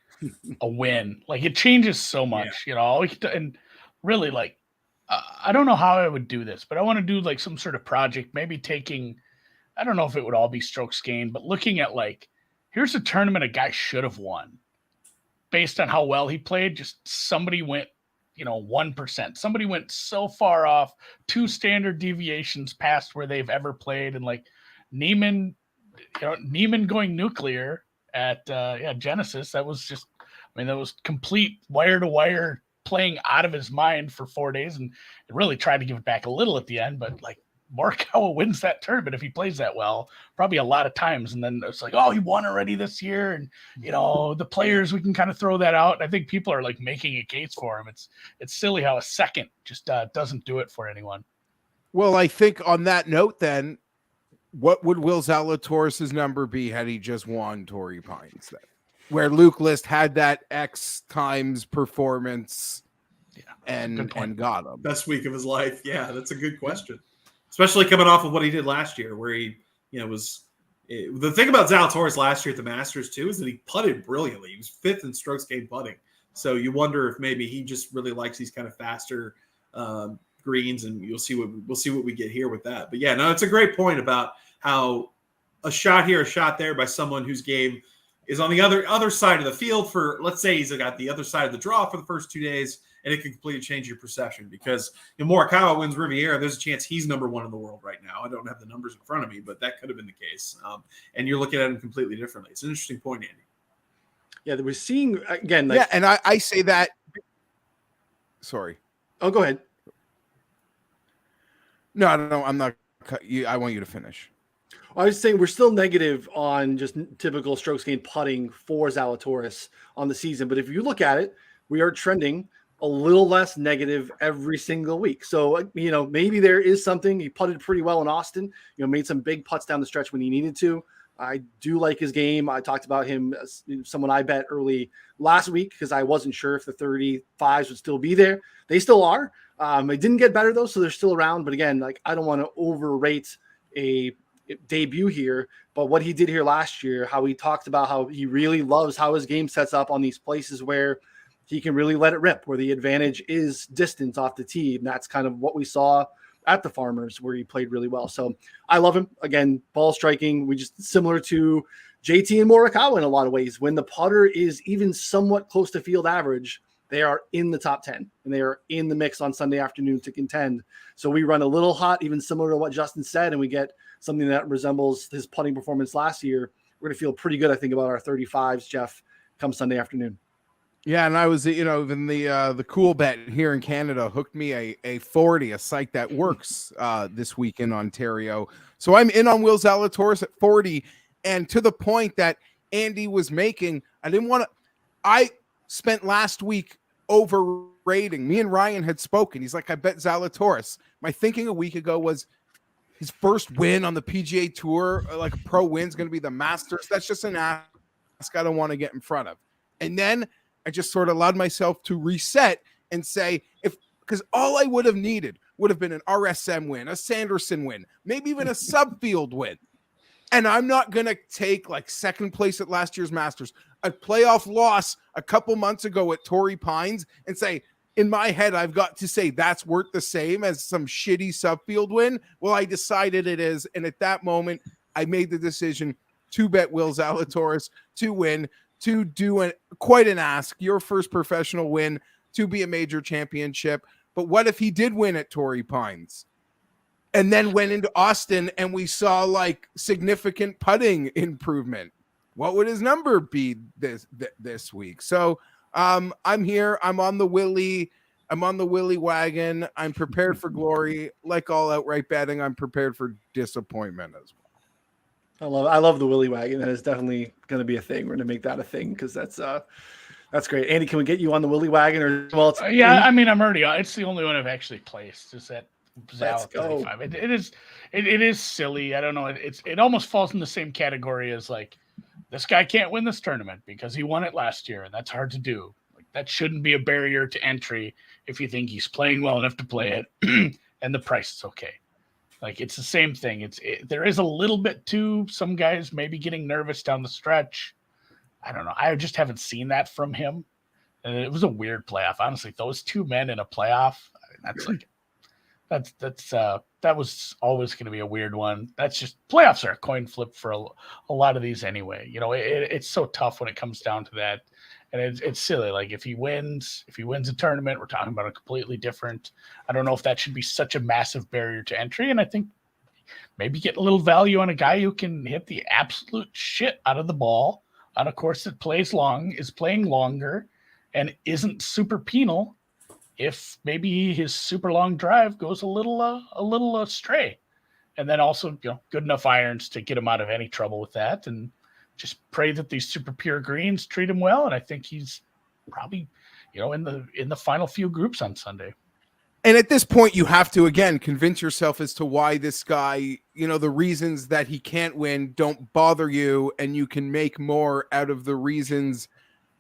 a win. Like it changes so much, and really like I don't know how I would do this, but I want to do like some sort of project, maybe taking, I don't know if it would all be strokes gained, but looking at like, here's a tournament a guy should have won based on how well he played. Just somebody went 1%. Somebody went so far off 2 standard deviations past where they've ever played. And like Neiman going nuclear at Genesis. That was just, that was complete wire to wire playing out of his mind for 4 days, and really tried to give it back a little at the end. But like Morikawa wins that tournament if he plays that well, probably a lot of times. And then it's like, oh, he won already this year. And, the Players, we can kind of throw that out. I think people are like making a case for him. It's silly how a second just doesn't do it for anyone. Well, I think on that note, then, what would Will Zalatoris' number be had he just won Torrey Pines then? Where Luke List had that X times performance and got him. Best week of his life. Yeah, that's a good question. Especially coming off of what he did last year, where he, the thing about Zalatoris last year at the Masters too is that he putted brilliantly. He was 5th in strokes gained putting. So you wonder if maybe he just really likes these kind of faster greens, and we'll see what we get here with that. But yeah, no, it's a great point about how a shot here, a shot there by someone whose game is on the other side of the field for, let's say he's got the other side of the draw for the first 2 days, and it can completely change your perception. Because Morikawa wins Riviera, there's a chance he's number one in the world right now. I don't have the numbers in front of me, but that could have been the case. And you're looking at him completely differently. It's an interesting point, Andy. Yeah, we're seeing again. Yeah, and I say that. Sorry. Oh, go ahead. No, I'm not. I want you to finish. I was saying we're still negative on just typical strokes gained putting for Zalatoris on the season. But if you look at it, we are trending a little less negative every single week. So, maybe there is something. He putted pretty well in Austin, made some big putts down the stretch when he needed to. I do like his game. I talked about him as someone I bet early last week because I wasn't sure if the 35s would still be there. They still are. They didn't get better, though, so they're still around. But again, I don't want to overrate a debut here, but what he did here last year, how he talked about how he really loves how his game sets up on these places where he can really let it rip, where the advantage is distance off the tee. And that's kind of what we saw at the Farmers, where he played really well. So I love him. Again, ball striking, we just similar to JT and Morikawa in a lot of ways. When the putter is even somewhat close to field average, they are in the top 10 and they are in the mix on Sunday afternoon to contend. So we run a little hot, even similar to what Justin said, and we get something that resembles his putting performance last year. We're going to feel pretty good, I think, about our 35s, Geoff, come Sunday afternoon. Yeah, and I was, even the cool bet here in Canada hooked me a 40, a site that works this week in Ontario. So I'm in on Will Zalatoris at 40, and to the point that Andy was making, I spent last week overrating. Me and Ryan had spoken. He's like, I bet Zalatoris. My thinking a week ago was his first win on the PGA Tour, like a pro win, is going to be the Masters. That's just an ask I don't want to get in front of. And then I just sort of allowed myself to reset and say, because all I would have needed would have been an RSM win, a Sanderson win, maybe even a Subfield win. And I'm not going to take second place at last year's Masters, a playoff loss a couple months ago at Torrey Pines, and say, in my head, I've got to say that's worth the same as some shitty Subfield win. Well, I decided it is. And at that moment, I made the decision to bet Will Zalatoris to win, to do quite an ask, your first professional win, to be a major championship. But what if he did win at Torrey Pines and then went into Austin and we saw significant putting improvement? What would his number be this week? So I'm here. I'm on the Willie wagon. I'm prepared for glory. Like all outright betting, I'm prepared for disappointment as well. I love the Willie wagon. That is definitely going to be a thing. We're going to make that a thing because that's great. Andy, can we get you on the Willie wagon? Or I'm already on. It's the only one I've actually placed. Is that Zal 35? It is silly. I don't know. It almost falls in the same category as this guy can't win this tournament because he won it last year, and that's hard to do. That shouldn't be a barrier to entry if you think he's playing well enough to play it, and the price is okay. It's the same thing. There is a little bit too. Some guys maybe getting nervous down the stretch. I don't know. I just haven't seen that from him. And it was a weird playoff. Honestly, those two men in a playoff, that was always going to be a weird one. That's just playoffs are a coin flip for a lot of these anyway. It's so tough when it comes down to that. And it's silly. If he wins a tournament, we're talking about a completely different. I don't know if that should be such a massive barrier to entry. And I think maybe get a little value on a guy who can hit the absolute shit out of the ball on a course that is playing longer, and isn't super penal if maybe his super long drive goes a little astray. And then also, good enough irons to get him out of any trouble with that, and just pray that these super pure greens treat him well. And I think he's probably, in the final few groups on Sunday. And at this point, you have to, again, convince yourself as to why this guy, the reasons that he can't win don't bother you, and you can make more out of the reasons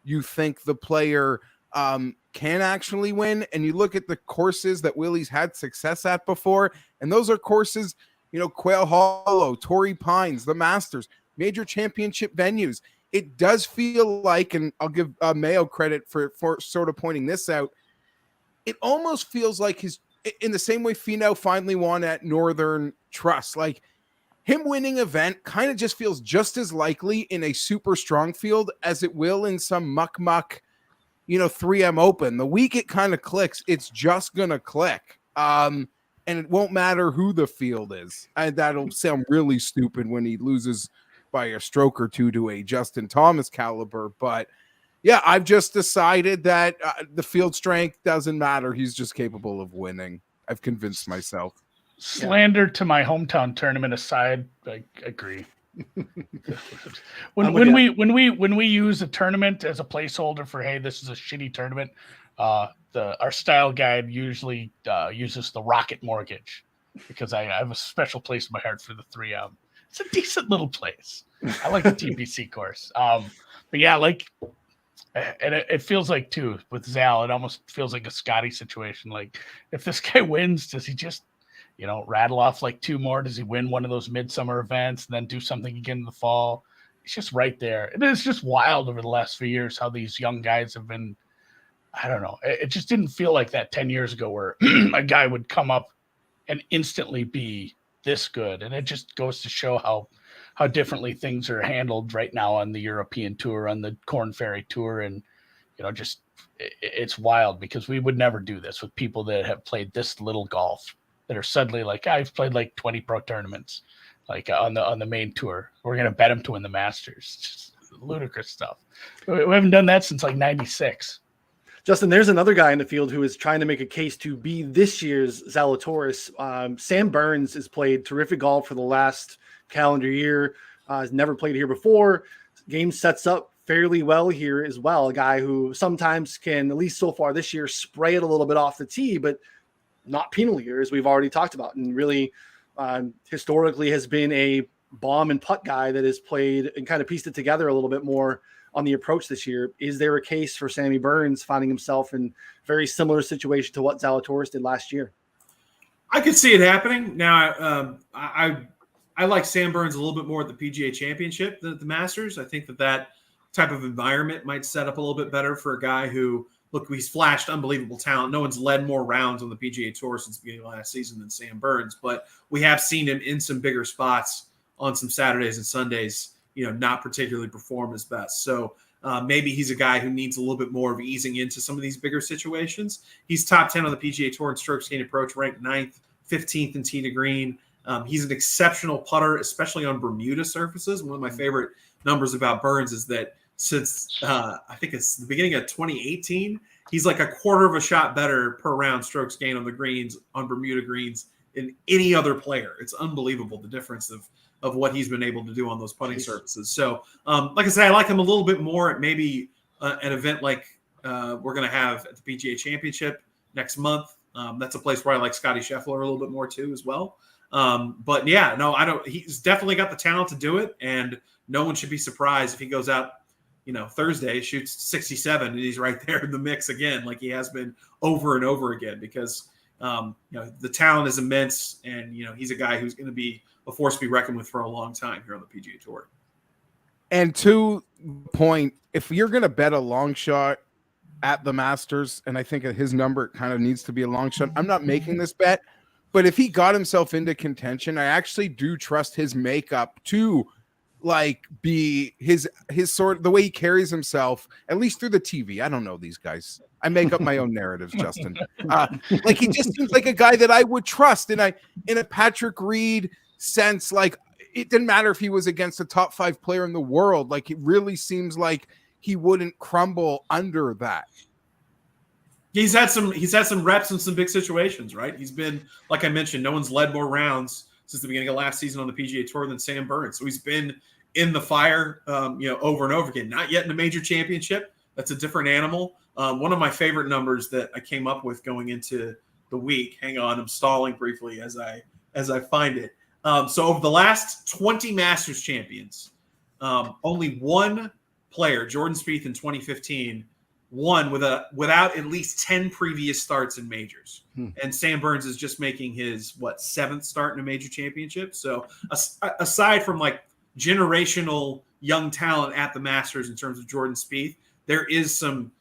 you think the player can actually win. And you look at the courses that Willie's had success at before, and those are courses, Quail Hollow, Torrey Pines, the Masters, major championship venues. It does feel like, and I'll give Mayo credit for sort of pointing this out, it almost feels like in the same way Finau finally won at Northern Trust, him winning event kind of just feels just as likely in a super strong field as it will in some muck 3M Open. The week it kind of clicks, it's just going to click. And it won't matter who the field is. And that'll sound really stupid when he loses by a stroke or two to a Justin Thomas caliber. But yeah, I've just decided that the field strength doesn't matter. He's just capable of winning. I've convinced myself. Slander to my hometown tournament aside, I agree. when we use a tournament as a placeholder for, hey, this is a shitty tournament, our style guide usually uses the Rocket Mortgage, because I have a special place in my heart for the 3M. It's a decent little place. I like the TPC course. But yeah, and it feels like too with Zal, it almost feels like a Scotty situation. Like, if this guy wins, does he just rattle off like two more? Does he win one of those midsummer events and then do something again in the fall? It's just right there. It is just wild over the last few years how these young guys have been. I don't know. It just didn't feel like that 10 years ago where a guy would come up and instantly be this good. And it just goes to show how differently things are handled right now on the European Tour, on the Corn Ferry Tour. And, it's wild, because we would never do this with people that have played this little golf, that are suddenly like, I've played like 20 pro tournaments, like on the main tour. We're going to bet him to win the Masters. Just ludicrous stuff. We haven't done that since like 96. Justin, there's another guy in the field who is trying to make a case to be this year's Zalatoris. Sam Burns has played terrific golf for the last calendar year. Has never played here before. Game sets up fairly well here as well. A guy who sometimes can, at least so far this year, spray it a little bit off the tee, but not penal here, as we've already talked about, and really historically has been a bomb and putt guy that has played and kind of pieced it together a little bit more on the approach this year. Is there a case for Sammy Burns finding himself in very similar situation to what Zalatoris did last year? I could see it happening. Now, I like Sam Burns a little bit more at the PGA Championship than at the Masters. I think that type of environment might set up a little bit better for a guy who, look, he's flashed unbelievable talent. No one's led more rounds on the PGA Tour since the beginning of last season than Sam Burns, but we have seen him in some bigger spots on some Saturdays and Sundays, not particularly perform his best. So maybe he's a guy who needs a little bit more of easing into some of these bigger situations. He's top 10 on the PGA Tour in strokes gained approach, ranked 9th, 15th in tee to green. He's an exceptional putter, especially on Bermuda surfaces. One of my favorite numbers about Burns is that since I think it's the beginning of 2018, he's like a quarter of a shot better per round strokes gained on the greens, on Bermuda greens, than any other player. It's unbelievable, the difference of what he's been able to do on those putting surfaces. So, like I said, I like him a little bit more at maybe an event like we're going to have at the PGA Championship next month. That's a place where I like Scotty Scheffler a little bit more too as well. But yeah, no, I don't. He's definitely got the talent to do it, and no one should be surprised if he goes out, Thursday, shoots 67, and he's right there in the mix again, like he has been over and over again, because the talent is immense, and he's a guy who's going to be a force to be reckoned with for a long time here on the PGA Tour. And to the point, if you're going to bet a long shot at the Masters, and I think at his number it kind of needs to be a long shot, I'm not making this bet, but if he got himself into contention, I actually do trust his makeup to be his sort, the way he carries himself, at least through the TV. I don't know these guys. I make up my own narratives, Justin. He just seems like a guy that I would trust in a Patrick Reed sense. Like, it didn't matter if he was against a top 5 player in the world. Like, it really seems like he wouldn't crumble under that. He's had some reps in some big situations, right? He's been, like I mentioned, no one's led more rounds since the beginning of last season on the PGA Tour than Sam Burns. So he's been in the fire, over and over again. Not yet in a major championship. That's a different animal. One of my favorite numbers that I came up with going into the week. Hang on, I'm stalling briefly as I find it. So over the last 20 Masters champions, only one player, Jordan Spieth in 2015, won without at least 10 previous starts in majors. And Sam Burns is just making his 7th start in a major championship. So aside from generational young talent at the Masters in terms of Jordan Spieth, there is some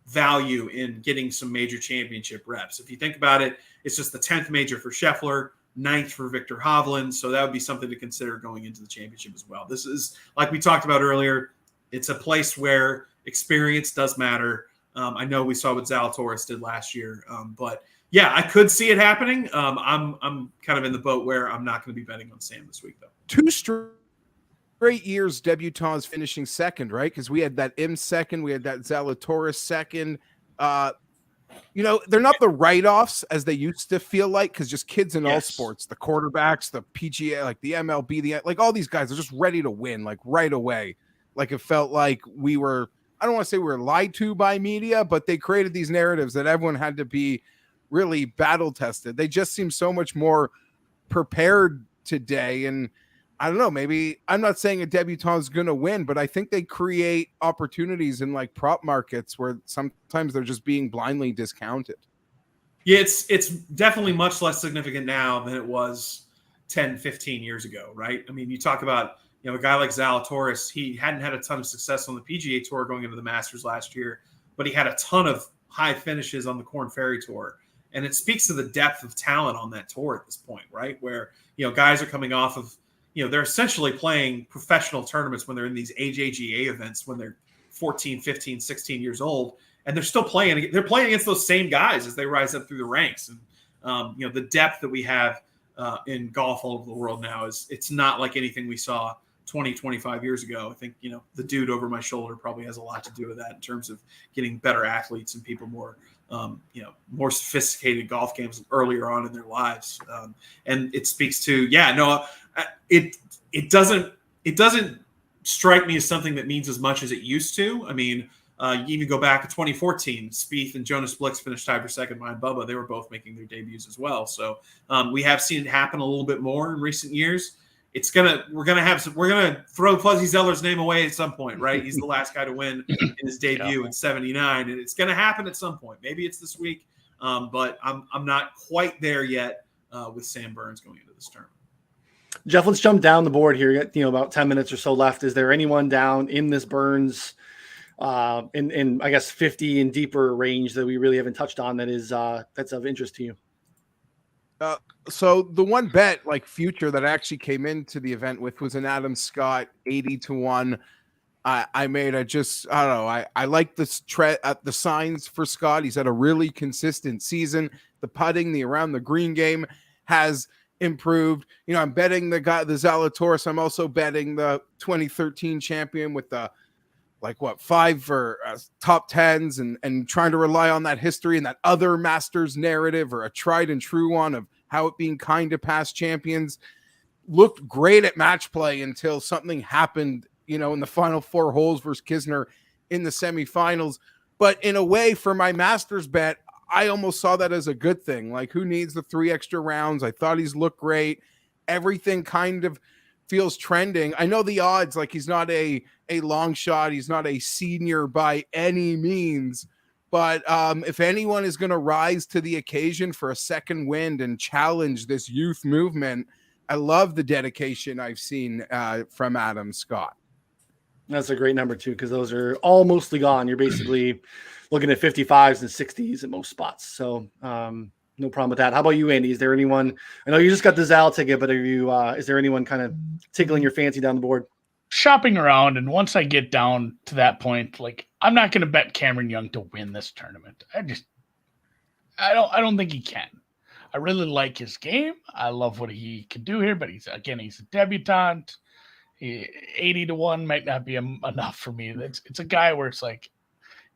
value in getting some major championship reps. If you think about it, it's just the 10th major for Scheffler, 9th for Victor Hovland. So that would be something to consider going into the championship as well. This is, like we talked about earlier, it's a place where experience does matter. I know we saw what Zalatoris did last year, but yeah, I could see it happening. I'm kind of in the boat where I'm not going to be betting on Sam this week, though. 2 straight years debutants finishing second, right? Because we had that M second, we had that Zalatoris second. They're not the write-offs as they used to feel like, because just kids in all sports, the quarterbacks, the PGA, like the MLB, like all these guys are just ready to win, like right away. Like it felt like we were, I don't want to say we were lied to by media, but they created these narratives that everyone had to be really battle tested. They just seem so much more prepared today. And I don't know, maybe I'm not saying a debutant is going to win, but I think they create opportunities in like prop markets where sometimes they're just being blindly discounted. Yeah, it's definitely much less significant now than it was 10, 15 years ago, right? I mean, you talk about, a guy like Zalatoris, he hadn't had a ton of success on the PGA Tour going into the Masters last year, but he had a ton of high finishes on the Korn Ferry Tour. And it speaks to the depth of talent on that tour at this point, right? Where, guys are coming off of, they're essentially playing professional tournaments when they're in these AJGA events when they're 14, 15, 16 years old. And they're still playing. They're playing against those same guys as they rise up through the ranks. And, the depth that we have in golf all over the world now it's not like anything we saw 20, 25 years ago. I think, the dude over my shoulder probably has a lot to do with that in terms of getting better athletes and people more, more sophisticated golf games earlier on in their lives. And it speaks to, it doesn't strike me as something that means as much as it used to. I mean, you even go back to 2014, Spieth and Jonas Blix finished tied for second behind Bubba. They were both making their debuts as well. So we have seen it happen a little bit more in recent years. We're gonna throw Fuzzy Zeller's name away at some point, right? He's the last guy to win in his debut in '79, and it's gonna happen at some point. Maybe it's this week, but I'm not quite there yet with Sam Burns going into this tournament. Geoff, let's jump down the board here. About 10 minutes or so left. Is there anyone down in this Burns in I guess 50 and deeper range that we really haven't touched on that is that's of interest to you? So the one bet like future that I actually came into the event with was an Adam Scott 80-1. I made I don't know. I like this the signs for Scott. He's had a really consistent season. The putting, the around the green game has improved. I'm betting the Zalatoris. I'm also betting the 2013 champion with the 5 for top 10s and trying to rely on that history and that other Masters narrative or a tried and true one of how it being kind to past champions. Looked great at match play until something happened, in the final 4 holes versus Kisner in the semifinals. But in a way, for my Masters bet, I almost saw that as a good thing. Like, who needs the 3 extra rounds? I thought he's looked great. Everything kind of feels trending. I know the odds, like he's not a long shot. He's not a senior by any means. But if anyone is going to rise to the occasion for a second wind and challenge this youth movement, I love the dedication I've seen from Adam Scott. That's a great number, too, because those are all mostly gone. You're basically looking at 55s and 60s at most spots. So no problem with that. How about you, Andy? Is there anyone? I know you just got the Zal ticket, but is there anyone kind of tickling your fancy down the board? Shopping around, and once I get down to that point, I'm not going to bet Cameron Young to win this tournament. I don't think he can. I really like his game. I love what he can do here, but he's a debutant. 80-1 might not be enough for me. It's a guy where it's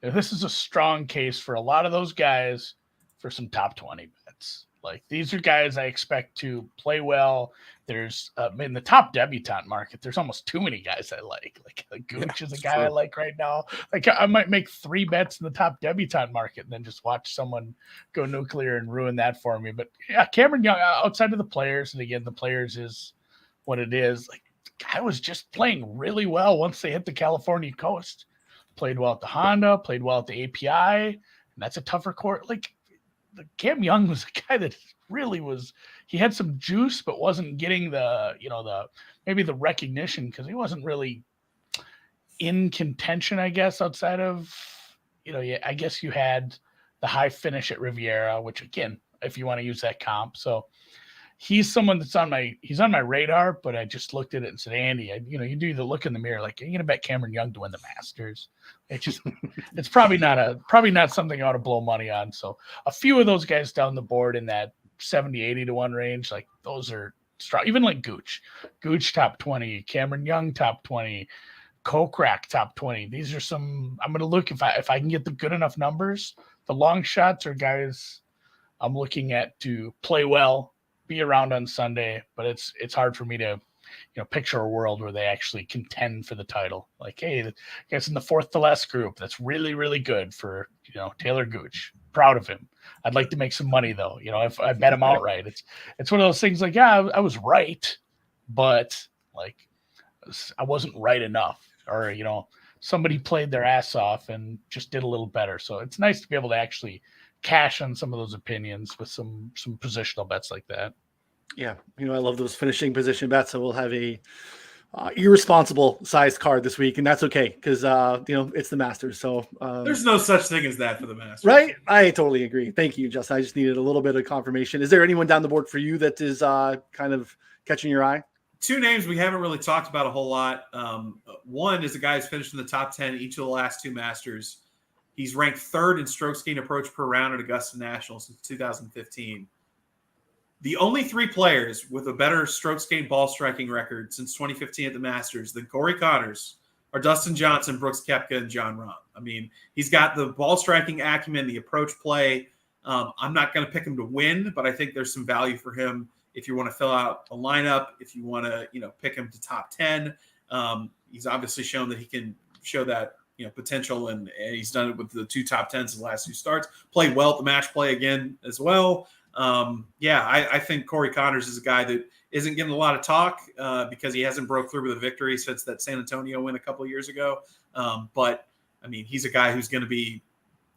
this is a strong case for a lot of those guys for some top 20 bets. These are guys I expect to play well. There's in the top debutante market, there's almost too many guys I like. Gooch is a guy I like right now. I might make 3 bets in the top debutante market and then just watch someone go nuclear and ruin that for me. But yeah, Cameron Young, outside of the players, and again, the players is what it is. The guy was just playing really well once they hit the California coast. Played well at the Honda, played well at the API, and that's a tougher court. Cam Young was a guy that really was. He had some juice, but wasn't getting maybe the recognition because he wasn't really in contention. I guess outside of I guess you had the high finish at Riviera, which again, if you want to use that comp, so he's someone that's on my radar, but I just looked at it and said, Andy, you do the look in the mirror, like, are you going to bet Cameron Young to win the Masters? It's probably not something I ought to blow money on. So a few of those guys down the board in that 70, 80 to 1 range, like those are strong. Even like Gooch top 20, Cameron Young top 20, Kokrak top 20. These are some, I'm going to look if I can get the good enough numbers. The long shots are guys I'm looking at to play well, be around on Sunday, but it's hard for me to, picture a world where they actually contend for the title. Like, hey, the guy's in the 4th to last group. That's really, really good for, Taylor Gooch. Proud of him. I'd like to make some money though. If I bet him outright, it's one of those things like, yeah, I was right, but like I wasn't right enough, or, somebody played their ass off and just did a little better. So it's nice to be able to actually cash on some of those opinions with some positional bets like that. Yeah. I love those finishing position bets. So we'll have a irresponsible sized card this week, and that's okay. Cause it's the Masters. So there's no such thing as that for the Masters. Right. I totally agree. Thank you, Justin. I just needed a little bit of confirmation. Is there anyone down the board for you that is kind of catching your eye? 2 names we haven't really talked about a whole lot. One is a guy who's finished in the top 10 each of the last 2 Masters. He's ranked 3rd in strokes gained approach per round at Augusta National since 2015. The only 3 players with a better strokes gained ball striking record since 2015 at the Masters than Corey Conners are Dustin Johnson, Brooks Koepka, and Jon Rahm. I mean, he's got the ball striking acumen, the approach play. I'm not going to pick him to win, but I think there's some value for him if you want to fill out a lineup, if you want to, pick him to top 10. He's obviously shown that he can show that, potential, and he's done it with the 2 top 10s in the last 2 starts. Played well at the match play again as well. I think Corey Conners is a guy that isn't getting a lot of talk because he hasn't broke through with a victory since that San Antonio win a couple of years ago. But I mean, he's a guy who's going to be,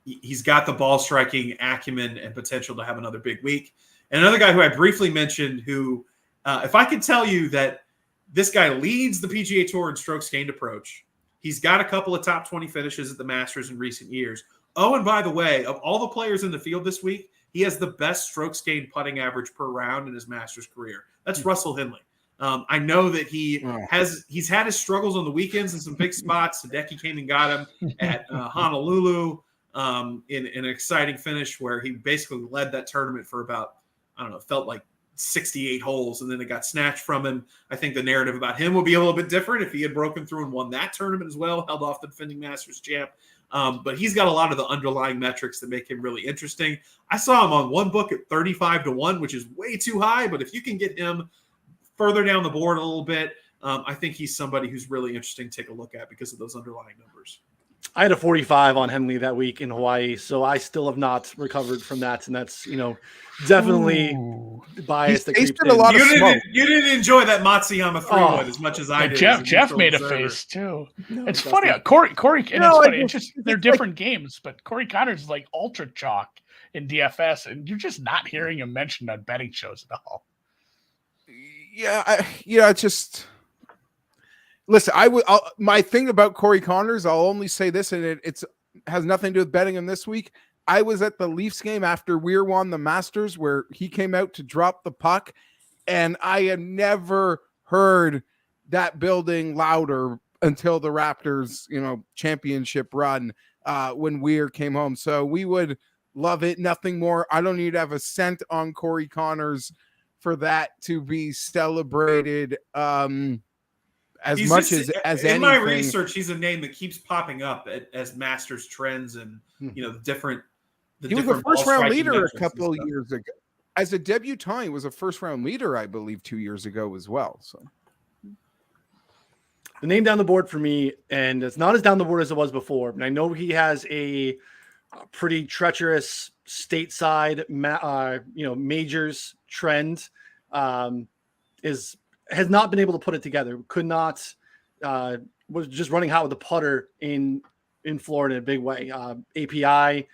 he's got the ball striking acumen and potential to have another big week. And another guy who I briefly mentioned who, if I could tell you that this guy leads the PGA Tour in strokes gained approach, he's got a couple of top 20 finishes at the Masters in recent years. Oh, and by the way, of all the players in the field this week, he has the best strokes gained putting average per round in his Masters career. That's Russell Henley. I know that he's had his struggles on the weekends in some big spots. Hideki came and got him at Honolulu in an exciting finish where he basically led that tournament for about, felt like 68 holes, and then it got snatched from him. I think the narrative about him will be a little bit different if he had broken through and won that tournament as well, held off the defending Masters champ. But he's got a lot of the underlying metrics that make him really interesting. I saw him on one book at 35 to 1, which is way too high. But if you can get him further down the board a little bit, I think he's somebody who's really interesting to take a look at because of those underlying numbers. I had a 45 on Henley that week in Hawaii, so I still have not recovered from that, and that's definitely biased. He's tasted a lot of smoke. You didn't enjoy that Matsuyama 3-wood as much as I did. Jeff made a face too. No, it's funny. Corey, and it's funny. It's just they're different games, but Corey Conners is like ultra chalk in DFS, and you're just not hearing him mentioned on betting shows at all. Yeah, it's just. Listen, my thing about Corey Conners, I'll only say this, and it has nothing to do with betting him this week. I was at the Leafs game after Weir won the Masters where he came out to drop the puck, and I had never heard that building louder until the Raptors, championship run when Weir came home. So we would love it. Nothing more. I don't need to have a cent on Corey Conners for that to be celebrated. As much as anything. In my research, he's a name that keeps popping up as Masters trends and the different. He was a first round leader a couple of years ago. As a debutant, he was a first round leader, I believe, 2 years ago as well. So the name down the board for me, and it's not as down the board as it was before. And I know he has a pretty treacherous stateside, majors trend. Has not been able to put it together. Could not, was just running hot with the putter in Florida in a big way. API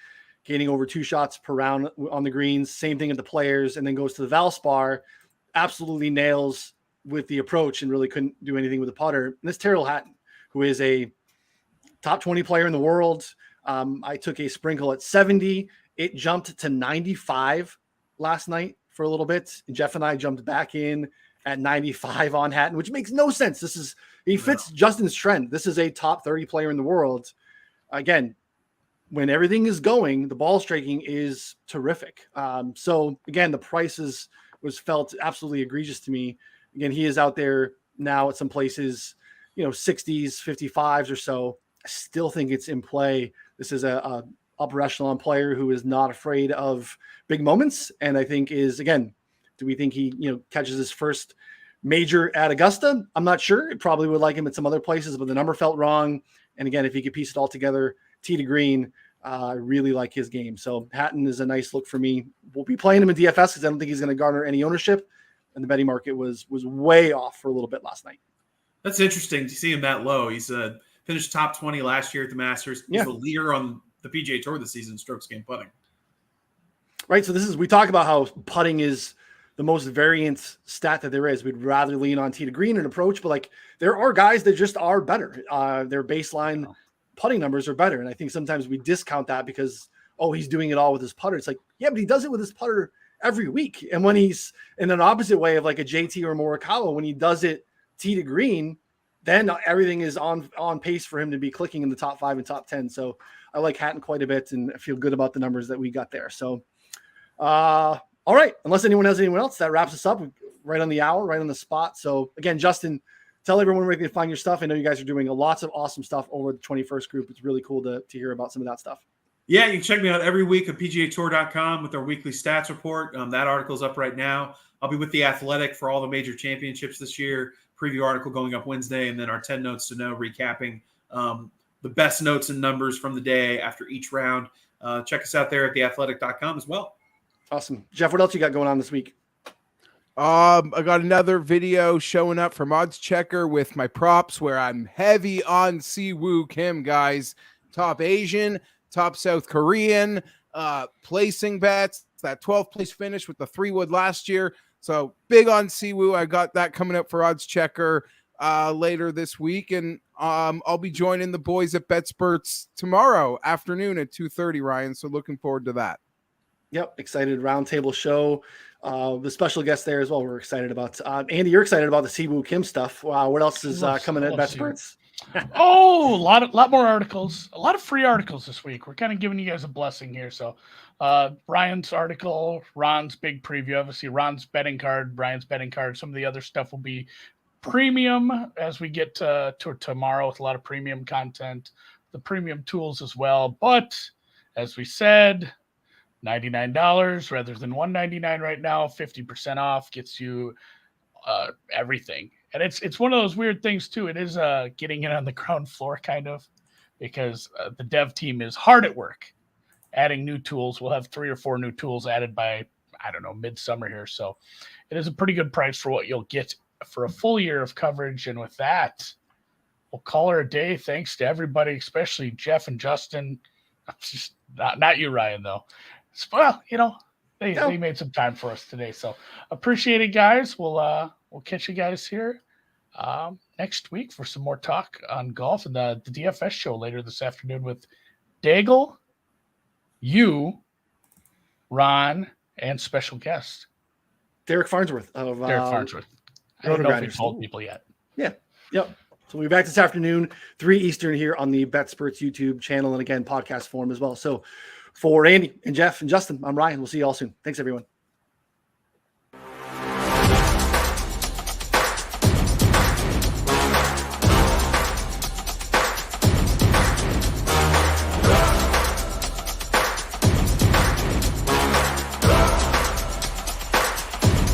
gaining over 2 shots per round on the greens. Same thing at the Players, and then goes to the Valspar. Absolutely nails with the approach and really couldn't do anything with the putter. And this Tyrrell Hatton, who is a top 20 player in the world. I took a sprinkle at 70. It jumped to 95 last night for a little bit. And Jeff and I jumped back in at 95 on Hatton, which makes no sense. He fits Justin's trend. This is a top 30 player in the world. Again, when everything is going, the ball striking is terrific. So again, the prices was felt absolutely egregious to me. Again, he is out there now at some places, 60s, 55s or so. I still think it's in play. This is a upper echelon player who is not afraid of big moments. And I think do we think he, catches his first major at Augusta? I'm not sure. It probably would like him at some other places, but the number felt wrong. And again, if he could piece it all together, tee to green, I really like his game. So Hatton is a nice look for me. We'll be playing him in DFS because I don't think he's going to garner any ownership. And the betting market was way off for a little bit last night. That's interesting to see him that low. He's finished top 20 last year at the Masters. He's the leader on the PGA Tour this season, strokes gained putting. Right. So we talk about how putting is the most variant stat that there is. We'd rather lean on tee to green and approach, but there are guys that just are better. Their baseline putting numbers are better. And I think sometimes we discount that because, he's doing it all with his putter. It's but he does it with his putter every week. And when he's in an opposite way of like a JT or Morikawa, when he does it tee to green, then everything is on pace for him to be clicking in the top 5 and top 10. So I like Hatton quite a bit and I feel good about the numbers that we got there. So, all right. Unless anyone has anyone else, that wraps us up right on the hour, right on the spot. So again, Justin, tell everyone where they can find your stuff. I know you guys are doing lots of awesome stuff over the 21st group. It's really cool to hear about some of that stuff. Yeah, you can check me out every week at PGAtour.com with our weekly stats report. That article's up right now. I'll be with The Athletic for all the major championships this year. Preview article going up Wednesday, and then our 10 notes to know, recapping the best notes and numbers from the day after each round. Check us out there at theathletic.com as well. Awesome. Jeff, what else you got going on this week? I got another video showing up from Odds Checker with my props where I'm heavy on Siwoo Kim, guys. Top Asian, top South Korean, placing bets. That 12th place finish with the 3-wood last year. So big on Siwoo. I got that coming up for Odds Checker later this week. And I'll be joining the boys at BetSperts tomorrow afternoon at 2:30, Ryan. So looking forward to that. Yep, excited roundtable show. The special guest there as well. We're excited about. Andy, you're excited about the Siwoo Kim stuff. Wow, what else is coming at BetSperts? A lot more articles. A lot of free articles this week. We're kind of giving you guys a blessing here. So, Brian's article, Ron's big preview. Obviously, Ron's betting card, Brian's betting card. Some of the other stuff will be premium as we get to tomorrow with a lot of premium content, the premium tools as well. But as we said, $99 rather than $199 right now, 50% off gets you everything. And it's one of those weird things too. It is getting in on the ground floor kind of, because the dev team is hard at work adding new tools. We'll have 3 or 4 new tools added by, midsummer here. So it is a pretty good price for what you'll get for a full year of coverage. And with that, we'll call her a day. Thanks to everybody, especially Jeff and Justin. Just not you, Ryan, though. Well, they made some time for us today. So appreciate it, guys. We'll catch you guys here next week for some more talk on golf and the DFS show later this afternoon with Daigle, you, Ron, and special guest Derek Farnsworth of Derek Farnsworth. I don't know if we told people yet. Yeah. Yep. So we'll be back this afternoon, 3 Eastern here on the BetSperts YouTube channel and again podcast form as well. So for Andy and Jeff and Justin, I'm Ryan. We'll see you all soon. Thanks, everyone.